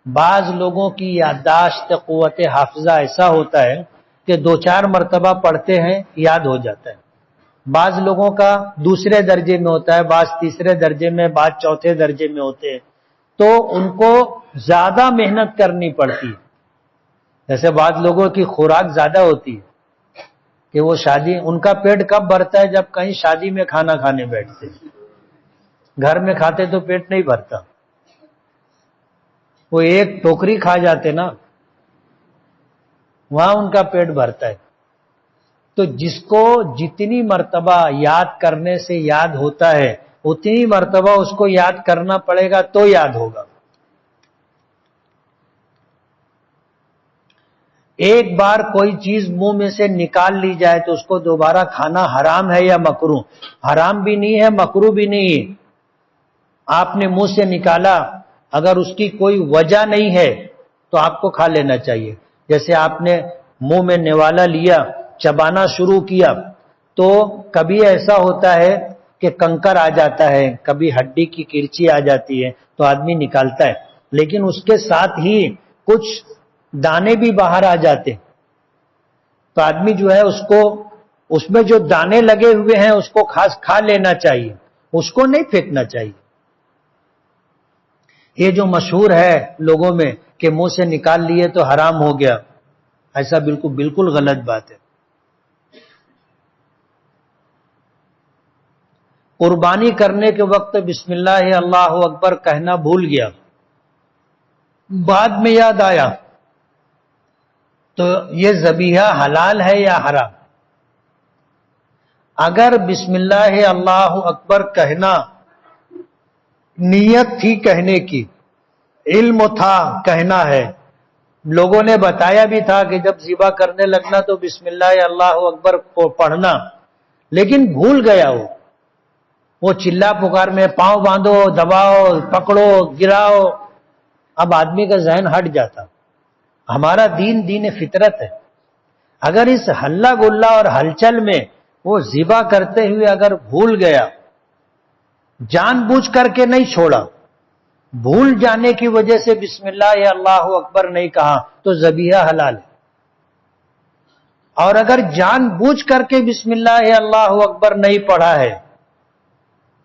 بعض لوگوں کی یادداشت، قوت حافظہ ایسا ہوتا ہے کہ 2-4 مرتبہ پڑھتے ہیں یاد ہو جاتا ہے. بعض لوگوں کا دوسرے درجے میں ہوتا ہے، بعض تیسرے درجے میں، بعض چوتھے درجے میں ہوتے ہیں، تو ان کو زیادہ محنت کرنی پڑتی ہے. جیسے بعض لوگوں کی خوراک زیادہ ہوتی ہے کہ وہ شادی، ان کا پیٹ کب بھرتا ہے؟ جب کہیں شادی میں کھانا کھانے بیٹھتے. گھر میں کھاتے تو پیٹ نہیں بھرتا. وہ ایک ٹوکری کھا جاتے نا، وہاں ان کا پیٹ بھرتا ہے. تو جس کو جتنی مرتبہ یاد کرنے سے یاد ہوتا ہے اتنی مرتبہ اس کو یاد کرنا پڑے گا تو یاد ہوگا. ایک بار کوئی چیز منہ میں سے نکال لی جائے تو اس کو دوبارہ کھانا حرام ہے یا مکروہ؟ حرام بھی نہیں ہے، مکروہ بھی نہیں ہے. آپ نے منہ سے نکالا، اگر اس کی کوئی وجہ نہیں ہے تو آپ کو کھا لینا چاہیے. جیسے آپ نے منہ میں نوالا لیا، چبانا شروع کیا، تو کبھی ایسا ہوتا ہے کہ کنکر آ جاتا ہے، کبھی ہڈی کی کرچی آ جاتی ہے تو آدمی نکالتا ہے، لیکن اس کے ساتھ ہی کچھ دانے بھی باہر آ جاتے تو آدمی جو ہے اس میں جو دانے لگے ہوئے ہیں اس کو کھا لینا چاہیے، اس کو نہیں پھینکنا چاہیے. یہ جو مشہور ہے لوگوں میں کہ منہ سے نکال لیے تو حرام ہو گیا، ایسا بالکل غلط بات ہے. قربانی کرنے کے وقت بسم اللہ اللہ اکبر کہنا بھول گیا، بعد میں یاد آیا، تو یہ ذبیحہ حلال ہے یا حرام؟ اگر بسم اللہ اللہ اکبر کہنا نیت تھی کہنے کی، علم تھا کہنا ہے، لوگوں نے بتایا بھی تھا کہ جب ذبح کرنے لگنا تو بسم اللہ اللہ اکبر کو پڑھنا، لیکن بھول گیا وہ چلا پکار میں پاؤں باندھو، دباؤ، پکڑو، گراؤ، اب آدمی کا ذہن ہٹ جاتا. ہمارا دین فطرت ہے. اگر اس ہلہ گلا اور ہلچل میں وہ ذبح کرتے ہوئے اگر بھول گیا، جان بوجھ کر کے نہیں چھوڑا، بھول جانے کی وجہ سے بسم اللہ اللہ اکبر نہیں کہا تو ذبیحہ حلال ہے. اور اگر جان بوجھ کر کے بسم اللہ اللہ اکبر نہیں پڑھا ہے،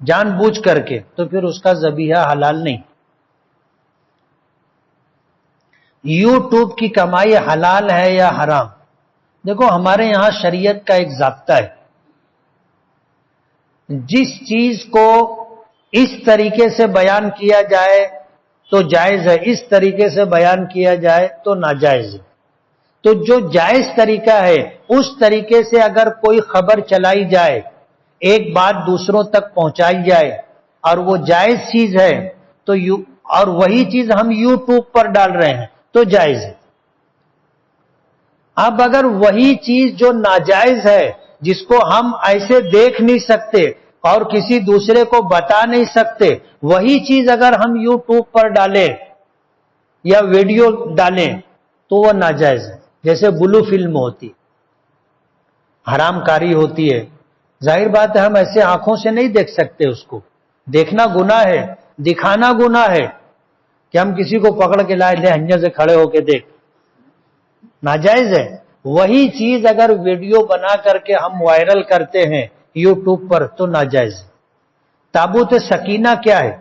جان بوجھ کر کے، تو پھر اس کا ذبیحہ حلال نہیں. یوٹیوب کی کمائی حلال ہے یا حرام؟ دیکھو ہمارے یہاں شریعت کا ایک ضابطہ ہے، جس چیز کو اس طریقے سے بیان کیا جائے تو جائز ہے، اس طریقے سے بیان کیا جائے تو ناجائز ہے. تو جو جائز طریقہ ہے اس طریقے سے اگر کوئی خبر چلائی جائے، ایک بات دوسروں تک پہنچائی جائے اور وہ جائز چیز ہے تو اور وہی چیز ہم یوٹیوب پر ڈال رہے ہیں تو جائز ہے. اب اگر وہی چیز جو ناجائز ہے، جس کو ہم ایسے دیکھ نہیں سکتے، اور کسی دوسرے کو بتا نہیں سکتے، وہی چیز اگر ہم یوٹیوب پر ڈالیں یا ویڈیو ڈالیں تو وہ ناجائز ہے. جیسے بلو فلم ہوتی، حرام کاری ہوتی ہے. ظاہر بات ہے ہم ایسے آنکھوں سے نہیں دیکھ سکتے، اس کو دیکھنا گناہ ہے، دکھانا گناہ ہے. کہ ہم کسی کو پکڑ کے لائے لے ہنجر سے کھڑے ہو کے دیکھ، ناجائز ہے. وہی چیز اگر ویڈیو بنا کر کے ہم وائرل کرتے ہیں یوٹیوب پر تو ناجائز ہے. تابوت سکینہ کیا ہے؟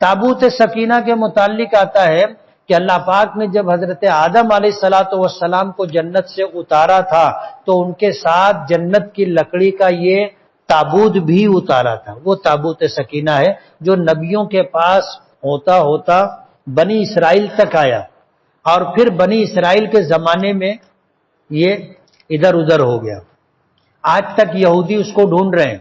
تابوت سکینہ کے متعلق آتا ہے کہ اللہ پاک نے جب حضرت آدم علیہ السلام کو جنت سے اتارا تھا تو ان کے ساتھ جنت کی لکڑی کا یہ تابوت بھی اتارا تھا. وہ تابوت سکینہ ہے جو نبیوں کے پاس ہوتا ہوتا بنی اسرائیل تک آیا، اور پھر بنی اسرائیل کے زمانے میں یہ ادھر ادھر ہو گیا. آج تک یہودی اس کو ڈھونڈ رہے ہیں.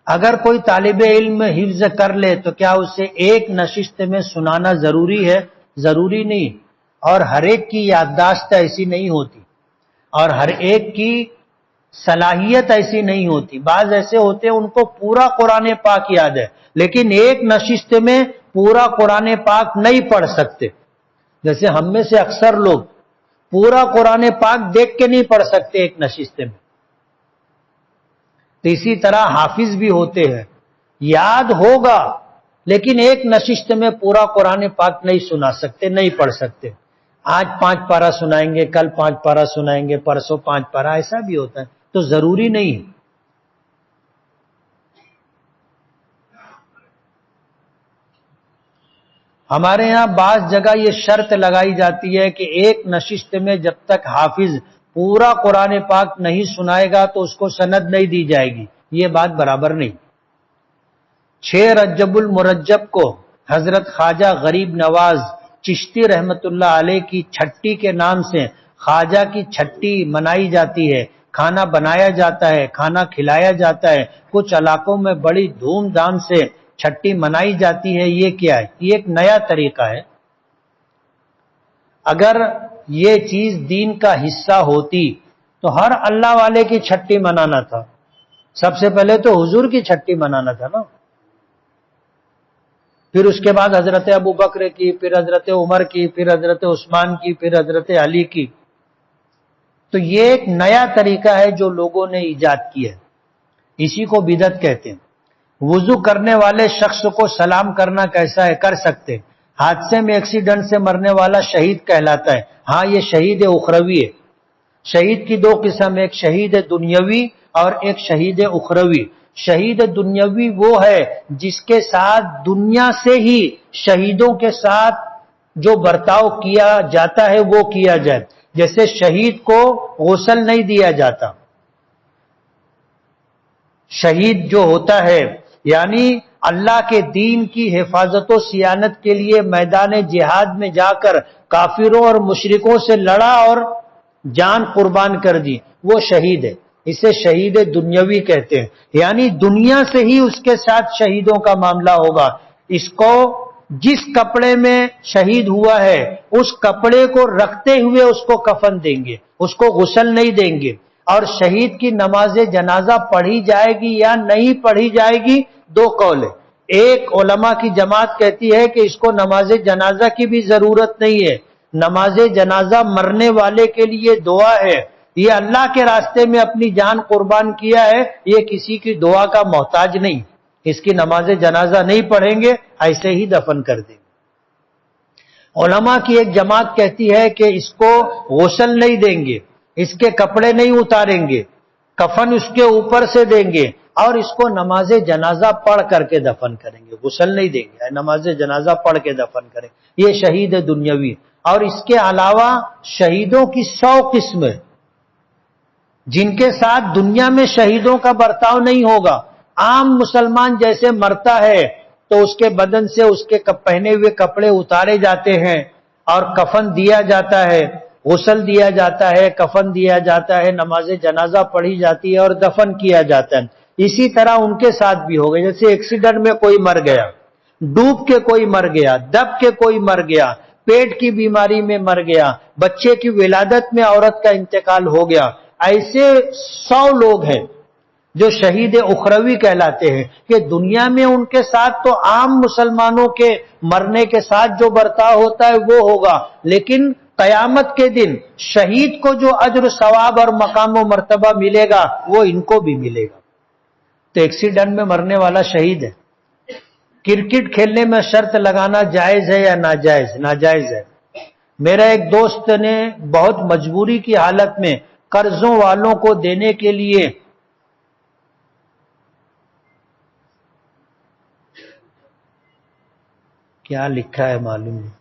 اگر کوئی طالب علم حفظ کر لے تو کیا اسے ایک نشست میں سنانا ضروری ہے؟ ضروری نہیں. اور ہر ایک کی یادداشت ایسی نہیں ہوتی، اور ہر ایک کی صلاحیت ایسی نہیں ہوتی. بعض ایسے ہوتے ہیں ان کو پورا قرآن پاک یاد ہے لیکن ایک نشست میں پورا قرآن پاک نہیں پڑھ سکتے. جیسے ہم میں سے اکثر لوگ پورا قرآن پاک دیکھ کے نہیں پڑھ سکتے ایک نشست میں. تو اسی طرح حافظ بھی ہوتے ہیں، یاد ہوگا لیکن ایک نشست میں پورا قرآن پاک نہیں سنا سکتے، نہیں پڑھ سکتے. آج 5 پارہ سنائیں گے، کل 5 پارہ سنائیں گے، پرسوں 5 پارہ، ایسا بھی ہوتا ہے. تو ضروری نہیں. ہمارے یہاں بعض جگہ یہ شرط لگائی جاتی ہے کہ ایک نشست میں جب تک حافظ پورا قرآن پاک نہیں سنائے گا تو اس کو سند نہیں دی جائے گی. یہ بات برابر نہیں. 6 رجب المرجب کو حضرت خواجہ غریب نواز چشتی رحمت اللہ علیہ کی چھٹی کے نام سے خواجہ کی چھٹی منائی جاتی ہے. کھانا بنایا جاتا ہے، کھانا کھلایا جاتا ہے. کچھ علاقوں میں بڑی دھوم دھام سے چھٹی منائی جاتی ہے. یہ کیا ہے؟ یہ ایک نیا طریقہ ہے. اگر یہ چیز دین کا حصہ ہوتی تو ہر اللہ والے کی چھٹی منانا تھا. سب سے پہلے تو حضور کی چھٹی منانا تھا نا، پھر اس کے بعد حضرت ابو بکر کی، پھر حضرت عمر کی، پھر حضرت عثمان کی، پھر حضرت علی کی. تو یہ ایک نیا طریقہ ہے جو لوگوں نے ایجاد کیا ہے. اسی کو بدعت کہتے ہیں. وضو کرنے والے شخص کو سلام کرنا کیسا ہے؟ کر سکتے. حادثے میں ایکسیڈنٹ سے مرنے والا شہید کہلاتا ہے. ہاں، یہ شہید اخروی ہے. شہید کی 2 قسم، ایک شہید دنیاوی اور ایک شہید اخروی. شہید دنیاوی وہ ہے جس کے ساتھ دنیا سے ہی شہیدوں کے ساتھ جو برتاؤ کیا جاتا ہے وہ کیا جائے. جیسے شہید کو غسل نہیں دیا جاتا. شہید جو ہوتا ہے یعنی اللہ کے دین کی حفاظت و صیانت کے لیے میدان جہاد میں جا کر کافروں اور مشرکوں سے لڑا اور جان قربان کر دی، وہ شہید ہے. اسے شہید دنیاوی کہتے ہیں. یعنی دنیا سے ہی اس کے ساتھ شہیدوں کا معاملہ ہوگا. اس کو جس کپڑے میں شہید ہوا ہے اس کپڑے کو رکھتے ہوئے اس کو کفن دیں گے، اس کو غسل نہیں دیں گے. اور شہید کی نماز جنازہ پڑھی جائے گی یا نہیں پڑھی جائے گی، 2 قول ہے. ایک علماء کی جماعت کہتی ہے کہ اس کو نماز جنازہ کی بھی ضرورت نہیں ہے، نماز جنازہ مرنے والے کے لیے دعا ہے. یہ اللہ کے راستے میں اپنی جان قربان کیا ہے، یہ کسی کی دعا کا محتاج نہیں. اس کی نماز جنازہ نہیں پڑھیں گے، ایسے ہی دفن کر دیں گے. علماء کی ایک جماعت کہتی ہے کہ اس کو غسل نہیں دیں گے، اس کے کپڑے نہیں اتاریں گے، کفن اس کے اوپر سے دیں گے اور اس کو نماز جنازہ پڑھ کر کے دفن کریں گے. غسل نہیں دیں گے، نماز جنازہ پڑھ کے دفن کریں. یہ شہید دنیاوی. اور اس کے علاوہ شہیدوں کی 100 قسمیں جن کے ساتھ دنیا میں شہیدوں کا برتاؤ نہیں ہوگا. عام مسلمان جیسے مرتا ہے تو اس کے بدن سے اس کے پہنے ہوئے کپڑے اتارے جاتے ہیں اور کفن دیا جاتا ہے، غسل دیا جاتا ہے، کفن دیا جاتا ہے، نماز جنازہ پڑھی جاتی ہے اور دفن کیا جاتا ہے. اسی طرح ان کے ساتھ بھی ہوگا. جیسے ایکسیڈنٹ میں کوئی مر گیا، ڈوب کے کوئی مر گیا، دب کے کوئی مر گیا، پیٹ کی بیماری میں مر گیا، بچے کی ولادت میں عورت کا انتقال ہو گیا. ایسے 100 لوگ ہیں جو شہید اخروی کہلاتے ہیں، کہ دنیا میں ان کے ساتھ تو عام مسلمانوں کے مرنے کے ساتھ جو برتاؤ ہوتا ہے وہ ہوگا، لیکن قیامت کے دن شہید کو جو اجر ثواب اور مقام و مرتبہ ملے گا وہ ان کو بھی ملے گا۔ تو ایکسیڈنٹ میں مرنے والا شہید ہے۔ کرکٹ کھیلنے میں شرط لگانا جائز ہے یا ناجائز؟ ناجائز ہے۔ میرا ایک دوست نے بہت مجبوری کی حالت میں قرضوں والوں کو دینے کے لیے کیا لکھا ہے معلوم نہیں،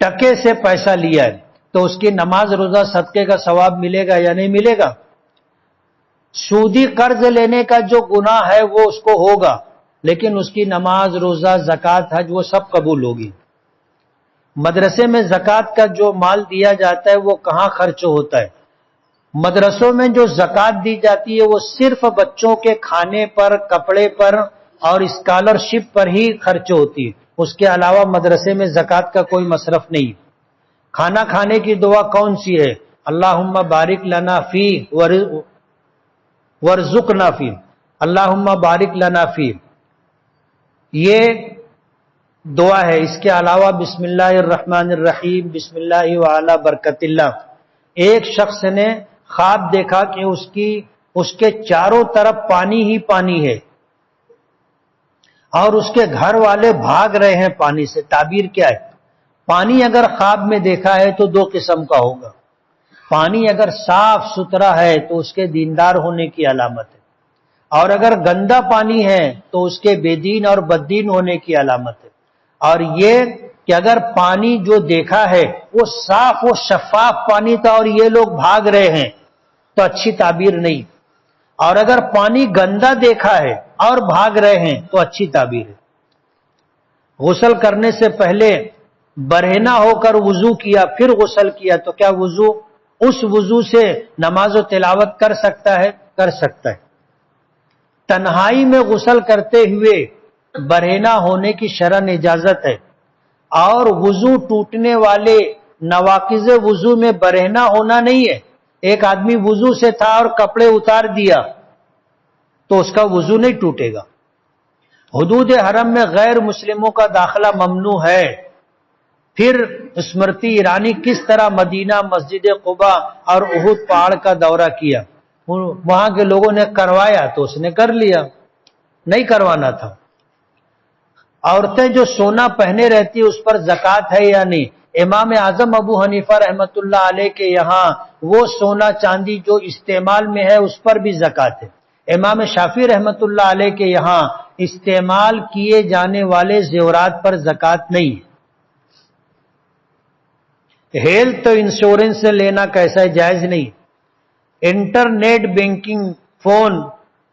ٹکے سے پیسہ لیا ہے، تو اس کی نماز روزہ صدقے کا ثواب ملے گا یا نہیں ملے گا؟ سودی قرض لینے کا جو گناہ ہے وہ اس کو ہوگا، لیکن اس کی نماز روزہ زکوٰۃ حج وہ سب قبول ہوگی۔ مدرسے میں زکوٰۃ کا جو مال دیا جاتا ہے وہ کہاں خرچ ہوتا ہے؟ مدرسوں میں جو زکوٰۃ دی جاتی ہے وہ صرف بچوں کے کھانے پر، کپڑے پر اور اسکالرشپ پر ہی خرچ ہوتی ہے، اس کے علاوہ مدرسے میں زکوٰۃ کا کوئی مصرف نہیں۔ کھانا کھانے کی دعا کون سی ہے؟ اللہم بارک لنا فی ورزقنا فی، اللہم بارک لنا فی، یہ دعا ہے۔ اس کے علاوہ بسم اللہ الرحمن الرحیم، بسم اللہ وعلی برکت اللہ۔ ایک شخص نے خواب دیکھا کہ اس کے چاروں طرف پانی ہی پانی ہے اور اس کے گھر والے بھاگ رہے ہیں پانی سے۔ تعبیر کیا ہے؟ پانی اگر خواب میں دیکھا ہے تو دو قسم کا ہوگا۔ پانی اگر صاف ستھرا ہے تو اس کے دیندار ہونے کی علامت ہے، اور اگر گندا پانی ہے تو اس کے بے دین اور بددین ہونے کی علامت ہے۔ اور یہ کہ اگر پانی جو دیکھا ہے وہ صاف و شفاف پانی تھا اور یہ لوگ بھاگ رہے ہیں تو اچھی تعبیر نہیں، اور اگر پانی گندا دیکھا ہے اور بھاگ رہے ہیں تو اچھی تعبیر ہے۔ غسل کرنے سے پہلے برہنہ ہو کر وضو کیا پھر غسل کیا تو کیا اس وضو سے نماز و تلاوت کر سکتا ہے؟ کر سکتا ہے۔ تنہائی میں غسل کرتے ہوئے برہنہ ہونے کی شرعاً اجازت ہے، اور وضو ٹوٹنے والے نواقض وضو میں برہنہ ہونا نہیں ہے۔ ایک آدمی وضو سے تھا اور کپڑے اتار دیا تو اس کا وضو نہیں ٹوٹے گا۔ حدود حرم میں غیر مسلموں کا داخلہ ممنوع ہے۔ پھر اسمرتی ایرانی کس طرح مدینہ، مسجد قباء اور احد پہاڑ کا دورہ کیا؟ وہاں کے لوگوں نے کروایا تو اس نے کر لیا، نہیں کروانا تھا۔ عورتیں جو سونا پہنے رہتی اس پر زکوٰۃ ہے یا نہیں؟ امام اعظم ابو حنیفہ رحمۃ اللہ علیہ کے یہاں وہ سونا چاندی جو استعمال میں ہے اس پر بھی زکوٰۃ ہے۔ امام شافعی رحمۃ اللہ علیہ کے یہاں استعمال کیے جانے والے زیورات پر زکوٰۃ نہیں ہے۔ ہیلتھ انشورنس لینا کیسا ہے؟ جائز نہیں۔ انٹرنیٹ بینکنگ، فون،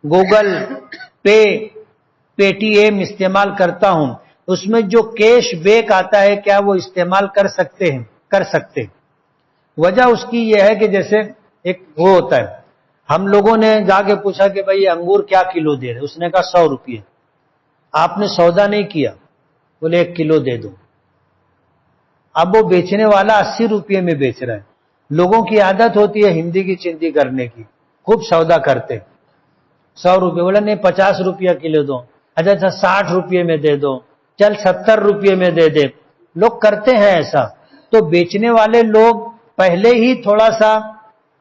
گوگل پے، پے ٹی ایم استعمال کرتا ہوں، اس میں جو کیش بیک آتا ہے کیا وہ استعمال کر سکتے ہیں؟ کر سکتے ہیں۔ وجہ اس کی یہ ہے کہ جیسے ایک وہ ہوتا ہے، ہم لوگوں نے جا کے پوچھا کہ بھئی انگور کیا کلو دے رہے؟ اس نے کہا 100 روپے۔ آپ نے سودا نہیں کیا، بولے 1 کلو دے دو۔ اب وہ بیچنے والا 80 روپے میں بیچ رہا ہے۔ لوگوں کی عادت ہوتی ہے ہندی کی چنتی کرنے کی، خوب سودا کرتے۔ 100 روپے، بولا نہیں 50 روپیہ کلو دو۔ اچھا 60 روپے میں دے دو، چل 70 روپے میں دے دے۔ لوگ کرتے ہیں ایسا، تو بیچنے والے لوگ پہلے ہی تھوڑا سا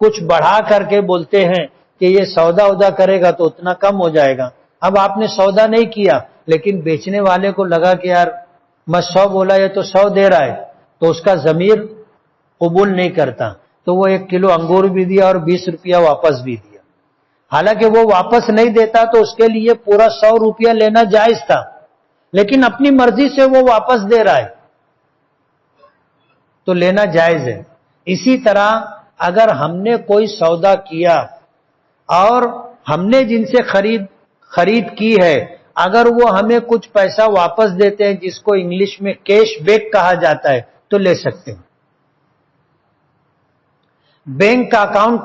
کچھ بڑھا کر کے بولتے ہیں کہ یہ سودا ودا کرے گا تو اتنا کم ہو جائے گا۔ اب آپ نے سودا نہیں کیا لیکن بیچنے والے کو لگا کہ یار میں 100 بولا یہ تو 100 دے رہا ہے، تو اس کا ضمیر قبول نہیں کرتا، تو وہ 1 کلو انگور بھی دیا اور 20 روپیہ واپس بھی دیا۔ حالانکہ وہ واپس نہیں دیتا تو اس کے لیے پورا 100 روپیہ لینا جائز تھا، لیکن اپنی مرضی سے وہ واپس دے رہا ہے تو لینا جائز ہے۔ اسی طرح اگر ہم نے کوئی سودا کیا اور ہم نے جن سے خرید کی ہے، اگر وہ ہمیں کچھ پیسہ واپس دیتے ہیں جس کو انگلش میں کیش بیک کہا جاتا ہے تو لے سکتے ہیں۔ بینک کا اکاؤنٹ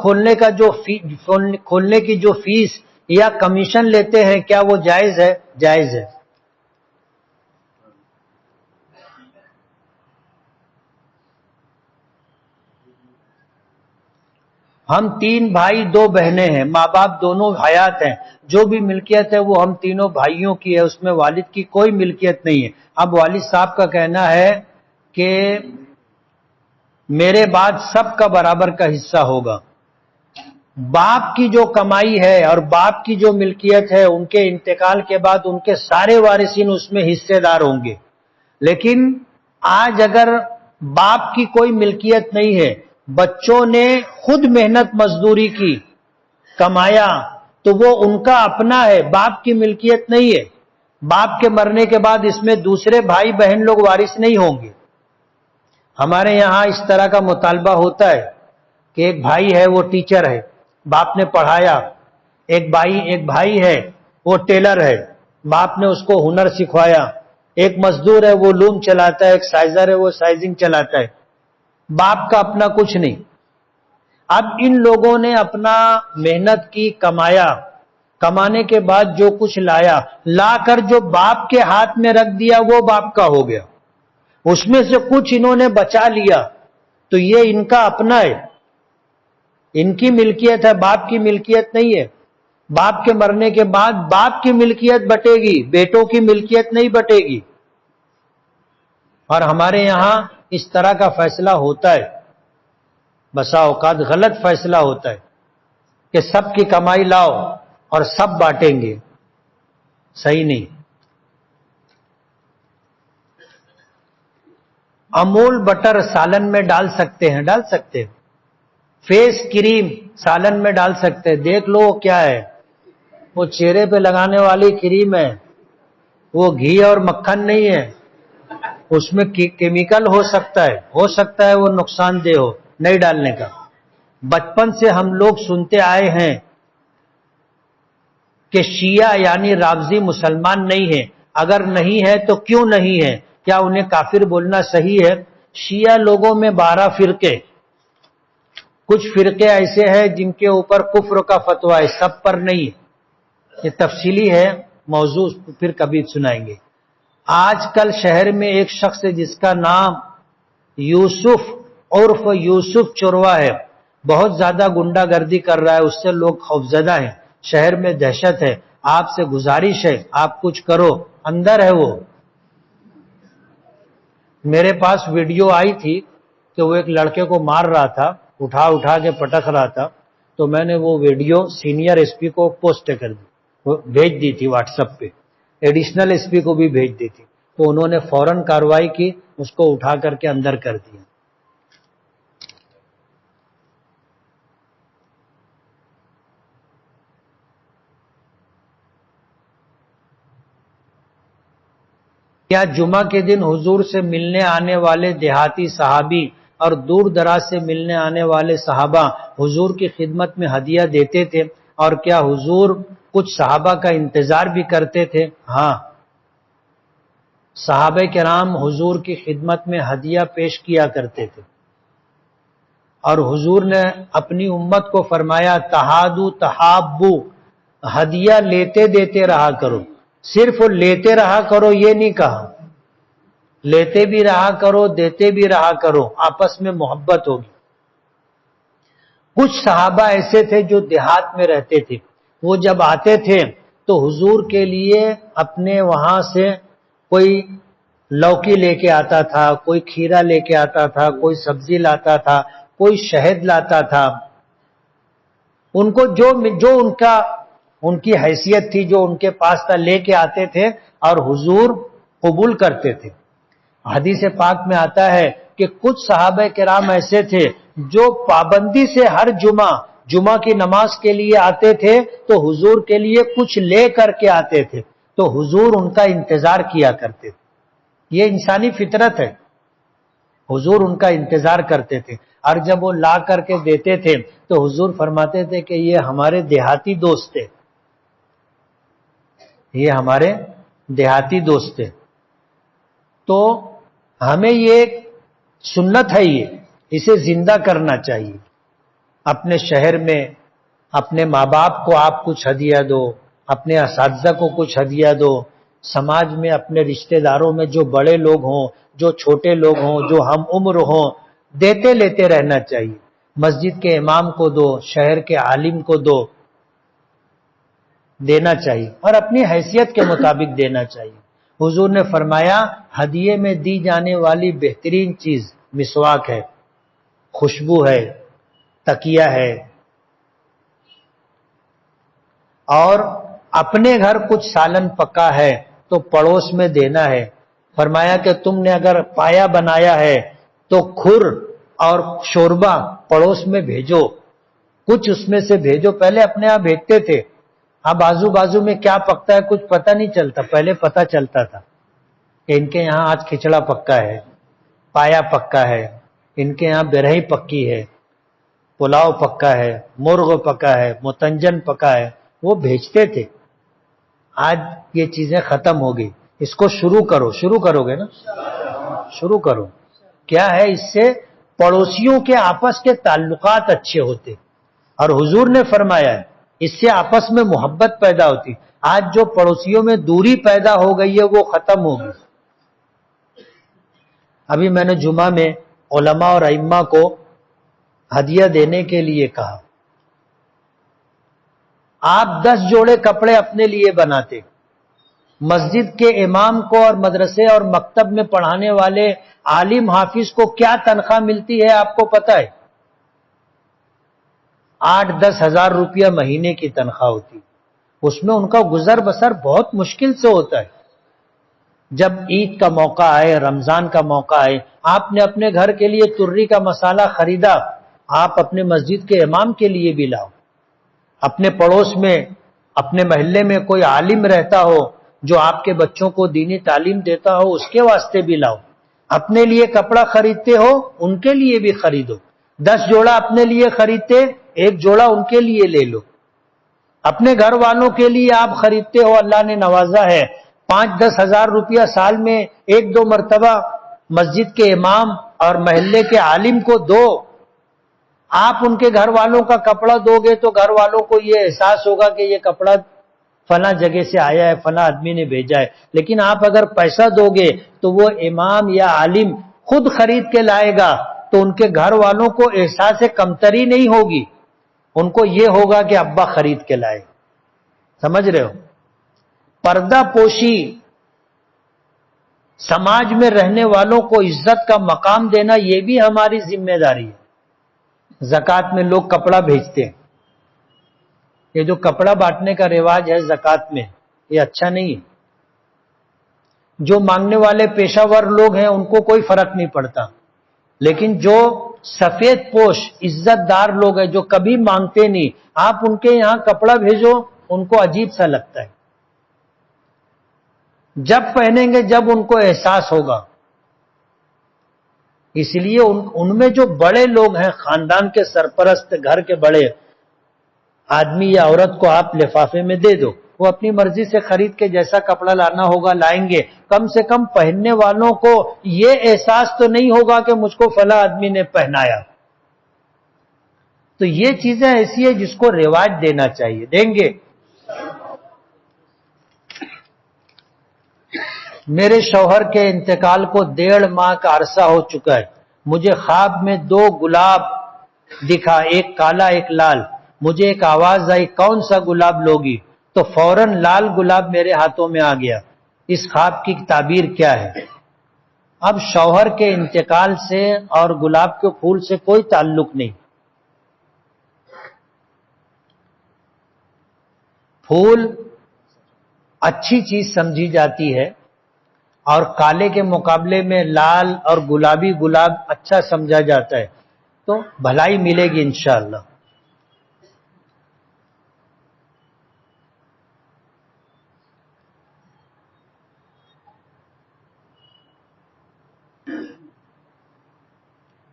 کھولنے کی جو فیس یا کمیشن لیتے ہیں کیا وہ جائز ہے؟ جائز ہے۔ ہم 3 بھائی 2 بہنیں ہیں، ماں باپ دونوں حیات ہیں، جو بھی ملکیت ہے وہ ہم تینوں بھائیوں کی ہے، اس میں والد کی کوئی ملکیت نہیں ہے۔ اب والد صاحب کا کہنا ہے کہ میرے بعد سب کا برابر کا حصہ ہوگا۔ باپ کی جو کمائی ہے اور باپ کی جو ملکیت ہے، ان کے انتقال کے بعد ان کے سارے وارثین اس میں حصے دار ہوں گے۔ لیکن آج اگر باپ کی کوئی ملکیت نہیں ہے، بچوں نے خود محنت مزدوری کی، کمایا، تو وہ ان کا اپنا ہے، باپ کی ملکیت نہیں ہے۔ باپ کے مرنے کے بعد اس میں دوسرے بھائی بہن لوگ وارث نہیں ہوں گے۔ ہمارے یہاں اس طرح کا مطالبہ ہوتا ہے کہ ایک بھائی ہے وہ ٹیچر ہے، باپ نے پڑھایا، ایک بھائی ہے وہ ٹیلر ہے، باپ نے اس کو ہنر سکھوایا، ایک مزدور ہے وہ لوم چلاتا ہے، ایک سائزر ہے وہ سائزنگ چلاتا ہے، باپ کا اپنا کچھ نہیں۔ اب ان لوگوں نے اپنا محنت کی، کمایا، کمانے کے بعد جو کچھ لا کر جو باپ کے ہاتھ میں رکھ دیا وہ باپ کا ہو گیا، اس میں سے کچھ انہوں نے بچا لیا، تو یہ ان کا اپنا ہے، ان کی ملکیت ہے، باپ کی ملکیت نہیں ہے۔ باپ کے مرنے کے بعد باپ کی ملکیت بٹے گی، بیٹوں کی ملکیت نہیں بٹے گی۔ اور ہمارے یہاں اس طرح کا فیصلہ ہوتا ہے، بسا اوقات غلط فیصلہ ہوتا ہے کہ سب کی کمائی لاؤ اور سب بانٹیں گے، صحیح نہیں۔ امول بٹر سالن میں ڈال سکتے ہیں، ڈال سکتے ہیں۔ فیس کریم سالن میں ڈال سکتے ہیں، دیکھ لو وہ کیا ہے، وہ چہرے پہ لگانے والی کریم ہے، وہ گھی اور مکھن نہیں ہے، اس میں کیمیکل ہو سکتا ہے وہ نقصان دہ ہو، نہیں ڈالنے کا۔ بچپن سے ہم لوگ سنتے آئے ہیں کہ شیعہ یعنی رافضی مسلمان نہیں ہے، اگر نہیں ہے تو کیوں نہیں ہے، کیا انہیں کافر بولنا صحیح ہے؟ شیعہ لوگوں میں 12 فرقے، کچھ فرقے ایسے ہیں جن کے اوپر کفر کا فتویٰ ہے، سب پر نہیں ہے، یہ تفصیلی ہے موضوع، پھر کبھی سنائیں گے۔ آج کل شہر میں ایک شخص ہے جس کا نام یوسف عرف یوسف چوروا ہے، بہت زیادہ گنڈا گردی کر رہا ہے، اس سے لوگ خوفزدہ ہیں، شہر میں دہشت ہے، آپ سے گزارش ہے آپ کچھ کرو، اندر ہے وہ۔ میرے پاس ویڈیو آئی تھی کہ وہ ایک لڑکے کو مار رہا تھا، اٹھا کے پٹک رہا تھا، تو میں نے وہ ویڈیو سینئر ایس پی کو پوسٹ کر دی، بھیج دی تھی واٹس ایپ پہ، ایڈیشنل ایس پی کو بھی بھیج دی تھی، تو انہوں نے فوراً کارروائی کی، اس کو اٹھا کر کے اندر کر دیا۔ کیا جمعہ کے دن حضور سے ملنے آنے والے دیہاتی صحابی اور دور دراز سے ملنے آنے والے صحابہ حضور کی خدمت میں ہدیہ دیتے تھے، اور کیا حضور کچھ صحابہ کا انتظار بھی کرتے تھے؟ ہاں، صحابہ کرام حضور کی خدمت میں ہدیہ پیش کیا کرتے تھے، اور حضور نے اپنی امت کو فرمایا تہادو تحابو، ہدیہ لیتے دیتے رہا کرو، صرف لیتے رہا کرو یہ نہیں کہا، لیتے بھی رہا کرو دیتے بھی رہا کرو، آپس میں محبت ہوگی۔ کچھ صحابہ ایسے تھے جو دیہات میں رہتے تھے، وہ جب آتے تھے تو حضور کے لیے اپنے وہاں سے کوئی لوکی لے کے آتا تھا، کوئی کھیرا لے کے آتا تھا، کوئی سبزی لاتا تھا، کوئی شہد لاتا تھا، ان کو جو ان کی حیثیت تھی، جو ان کے پاس تھا، لے کے آتے تھے اور حضور قبول کرتے تھے۔ حدیث پاک میں آتا ہے کہ کچھ صحابہ کرام ایسے تھے جو پابندی سے ہر جمعہ کی نماز کے لیے آتے تھے تو حضور کے لیے کچھ لے کر کے آتے تھے، تو حضور ان کا انتظار کیا کرتے تھے۔ یہ انسانی فطرت ہے، حضور ان کا انتظار کرتے تھے، اور جب وہ لا کر کے دیتے تھے تو حضور فرماتے تھے کہ یہ ہمارے دیہاتی دوست تھے، یہ ہمارے دیہاتی دوست تھے۔ تو ہمیں یہ سنت ہے، اسے زندہ کرنا چاہیے۔ اپنے شہر میں اپنے ماں باپ کو آپ کچھ ہدیہ دو، اپنے اساتذہ کو کچھ ہدیہ دو، سماج میں اپنے رشتہ داروں میں جو بڑے لوگ ہوں، جو چھوٹے لوگ ہوں، جو ہم عمر ہوں، دیتے لیتے رہنا چاہیے۔ مسجد کے امام کو دو، شہر کے عالم کو دو، دینا چاہیے اور اپنی حیثیت کے مطابق دینا چاہیے۔ حضور نے فرمایا ہدیے میں دی جانے والی بہترین چیز مسواک ہے، خوشبو ہے، تکیہ ہے، اور اپنے گھر کچھ سالن پکا ہے تو پڑوس میں دینا ہے۔ فرمایا کہ تم نے اگر پایا بنایا ہے تو کھر اور شوربہ پڑوس میں بھیجو، کچھ اس میں سے بھیجو۔ پہلے اپنے آپ بھیجتے تھے، اب آزو بازو میں کیا پکتا ہے کچھ پتہ نہیں چلتا، پہلے پتہ چلتا تھا کہ ان کے یہاں آج کھچڑا پکا ہے، پایا پکا ہے، ان کے یہاں برہی پکی ہے، پلاؤ پکا ہے، مرغ پکا ہے، متنجن پکا ہے، وہ بھیجتے تھے۔ آج یہ چیزیں ختم ہو گئی، اس کو شروع کرو، شروع کرو گے نا، شروع کرو۔ کیا ہے اس سے پڑوسیوں کے آپس کے تعلقات اچھے ہوتے، اور حضور نے فرمایا ہے اس سے آپس میں محبت پیدا ہوتی۔ آج جو پڑوسیوں میں دوری پیدا ہو گئی ہے وہ ختم ہوگی۔ ابھی میں نے جمعہ میں علماء اور ائمہ کو ہدیہ دینے کے لیے کہا، آپ 10 جوڑے کپڑے اپنے لیے بناتے، مسجد کے امام کو اور مدرسے اور مکتب میں پڑھانے والے عالم حافظ کو کیا تنخواہ ملتی ہے آپ کو پتہ ہے؟ 8-10 ہزار روپیہ مہینے کی تنخواہ ہوتی، اس میں ان کا گزر بسر بہت مشکل سے ہوتا ہے۔ جب عید کا موقع آئے، رمضان کا موقع آئے، آپ نے اپنے گھر کے لیے تری کا مسالہ خریدا، آپ اپنے مسجد کے امام کے لیے بھی لاؤ، اپنے پڑوس میں اپنے محلے میں کوئی عالم رہتا ہو جو آپ کے بچوں کو دینی تعلیم دیتا ہو، اس کے واسطے بھی لاؤ۔ اپنے لیے کپڑا خریدتے ہو ان کے لیے بھی خریدو، 10 جوڑا اپنے لیے خریدتے 1 جوڑا ان کے لیے لے لو۔ اپنے گھر والوں کے لیے آپ خریدتے ہو، اللہ نے نوازا ہے، 5-10 ہزار روپیہ سال میں 1-2 مرتبہ مسجد کے امام اور محلے کے عالم کو دو۔ آپ ان کے گھر والوں کا کپڑا دو گے تو گھر والوں کو یہ احساس ہوگا کہ یہ کپڑا فلاں جگہ سے آیا ہے، فلاں آدمی نے بھیجا ہے۔ لیکن آپ اگر پیسہ دو گے تو وہ امام یا عالم خود خرید کے لائے گا تو ان کے گھر والوں کو احساس کمتری نہیں ہوگی، ان کو یہ ہوگا کہ ابا خرید کے لائے۔ سمجھ رہے ہو؟ پردہ پوشی، سماج میں رہنے والوں کو عزت کا مقام دینا، یہ بھی ہماری ذمہ داری ہے۔ زکوٰۃ میں لوگ کپڑا بھیجتے ہیں، یہ جو کپڑا بانٹنے کا رواج ہے زکوٰۃ میں، یہ اچھا نہیں ہے۔ جو مانگنے والے پیشہ ور لوگ ہیں ان کو کوئی فرق نہیں پڑتا، لیکن جو سفید پوش عزت دار لوگ ہیں جو کبھی مانگتے نہیں، آپ ان کے یہاں کپڑا بھیجو، ان کو عجیب سا لگتا ہے۔ جب پہنیں گے جب ان کو احساس ہوگا۔ اس لیے ان میں جو بڑے لوگ ہیں، خاندان کے سرپرست، گھر کے بڑے آدمی یا عورت کو آپ لفافے میں دے دو، وہ اپنی مرضی سے خرید کے جیسا کپڑا لانا ہوگا لائیں گے۔ کم سے کم پہننے والوں کو یہ احساس تو نہیں ہوگا کہ مجھ کو فلاں آدمی نے پہنایا۔ تو یہ چیزیں ایسی ہیں جس کو رواج دینا چاہیے، دیں گے۔ میرے شوہر کے انتقال کو 1.5 ماہ کا عرصہ ہو چکا ہے، مجھے خواب میں 2 گلاب دکھا، ایک کالا ایک لال۔ مجھے ایک آواز آئی کون سا گلاب لوگی؟ تو فوراً لال گلاب میرے ہاتھوں میں آ گیا۔ اس خواب کی تعبیر کیا ہے؟ اب شوہر کے انتقال سے اور گلاب کے پھول سے کوئی تعلق نہیں۔ پھول اچھی چیز سمجھی جاتی ہے اور کالے کے مقابلے میں لال اور گلابی گلاب اچھا سمجھا جاتا ہے، تو بھلائی ملے گی انشاءاللہ۔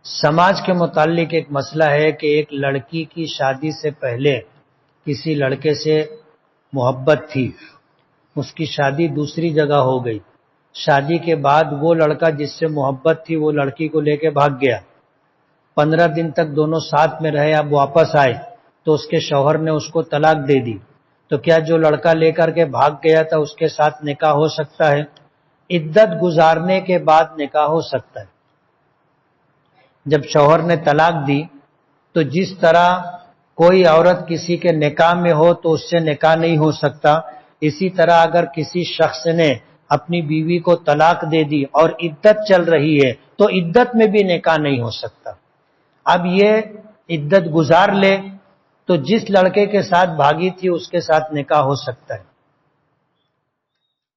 سماج کے متعلق ایک مسئلہ ہے کہ ایک لڑکی کی شادی سے پہلے کسی لڑکے سے محبت تھی، اس کی شادی دوسری جگہ ہو گئی۔ شادی کے بعد وہ لڑکا جس سے محبت تھی وہ لڑکی کو لے کے بھاگ گیا، 15 دن تک دونوں ساتھ میں رہے، اب واپس آئے تو اس کے شوہر نے اس کو طلاق دے دی۔ تو کیا جو لڑکا لے کر کے بھاگ گیا تھا اس کے ساتھ نکاح ہو سکتا ہے؟ عدت گزارنے کے بعد نکاح ہو سکتا ہے۔ جب شوہر نے طلاق دی تو جس طرح کوئی عورت کسی کے نکاح میں ہو تو اس سے نکاح نہیں ہو سکتا، اسی طرح اگر کسی شخص نے اپنی بیوی کو طلاق دے دی اور عدت چل رہی ہے تو عدت میں بھی نکاح نہیں ہو سکتا۔ اب یہ عدت گزار لے تو جس لڑکے کے ساتھ بھاگی تھی اس کے ساتھ نکاح ہو سکتا ہے۔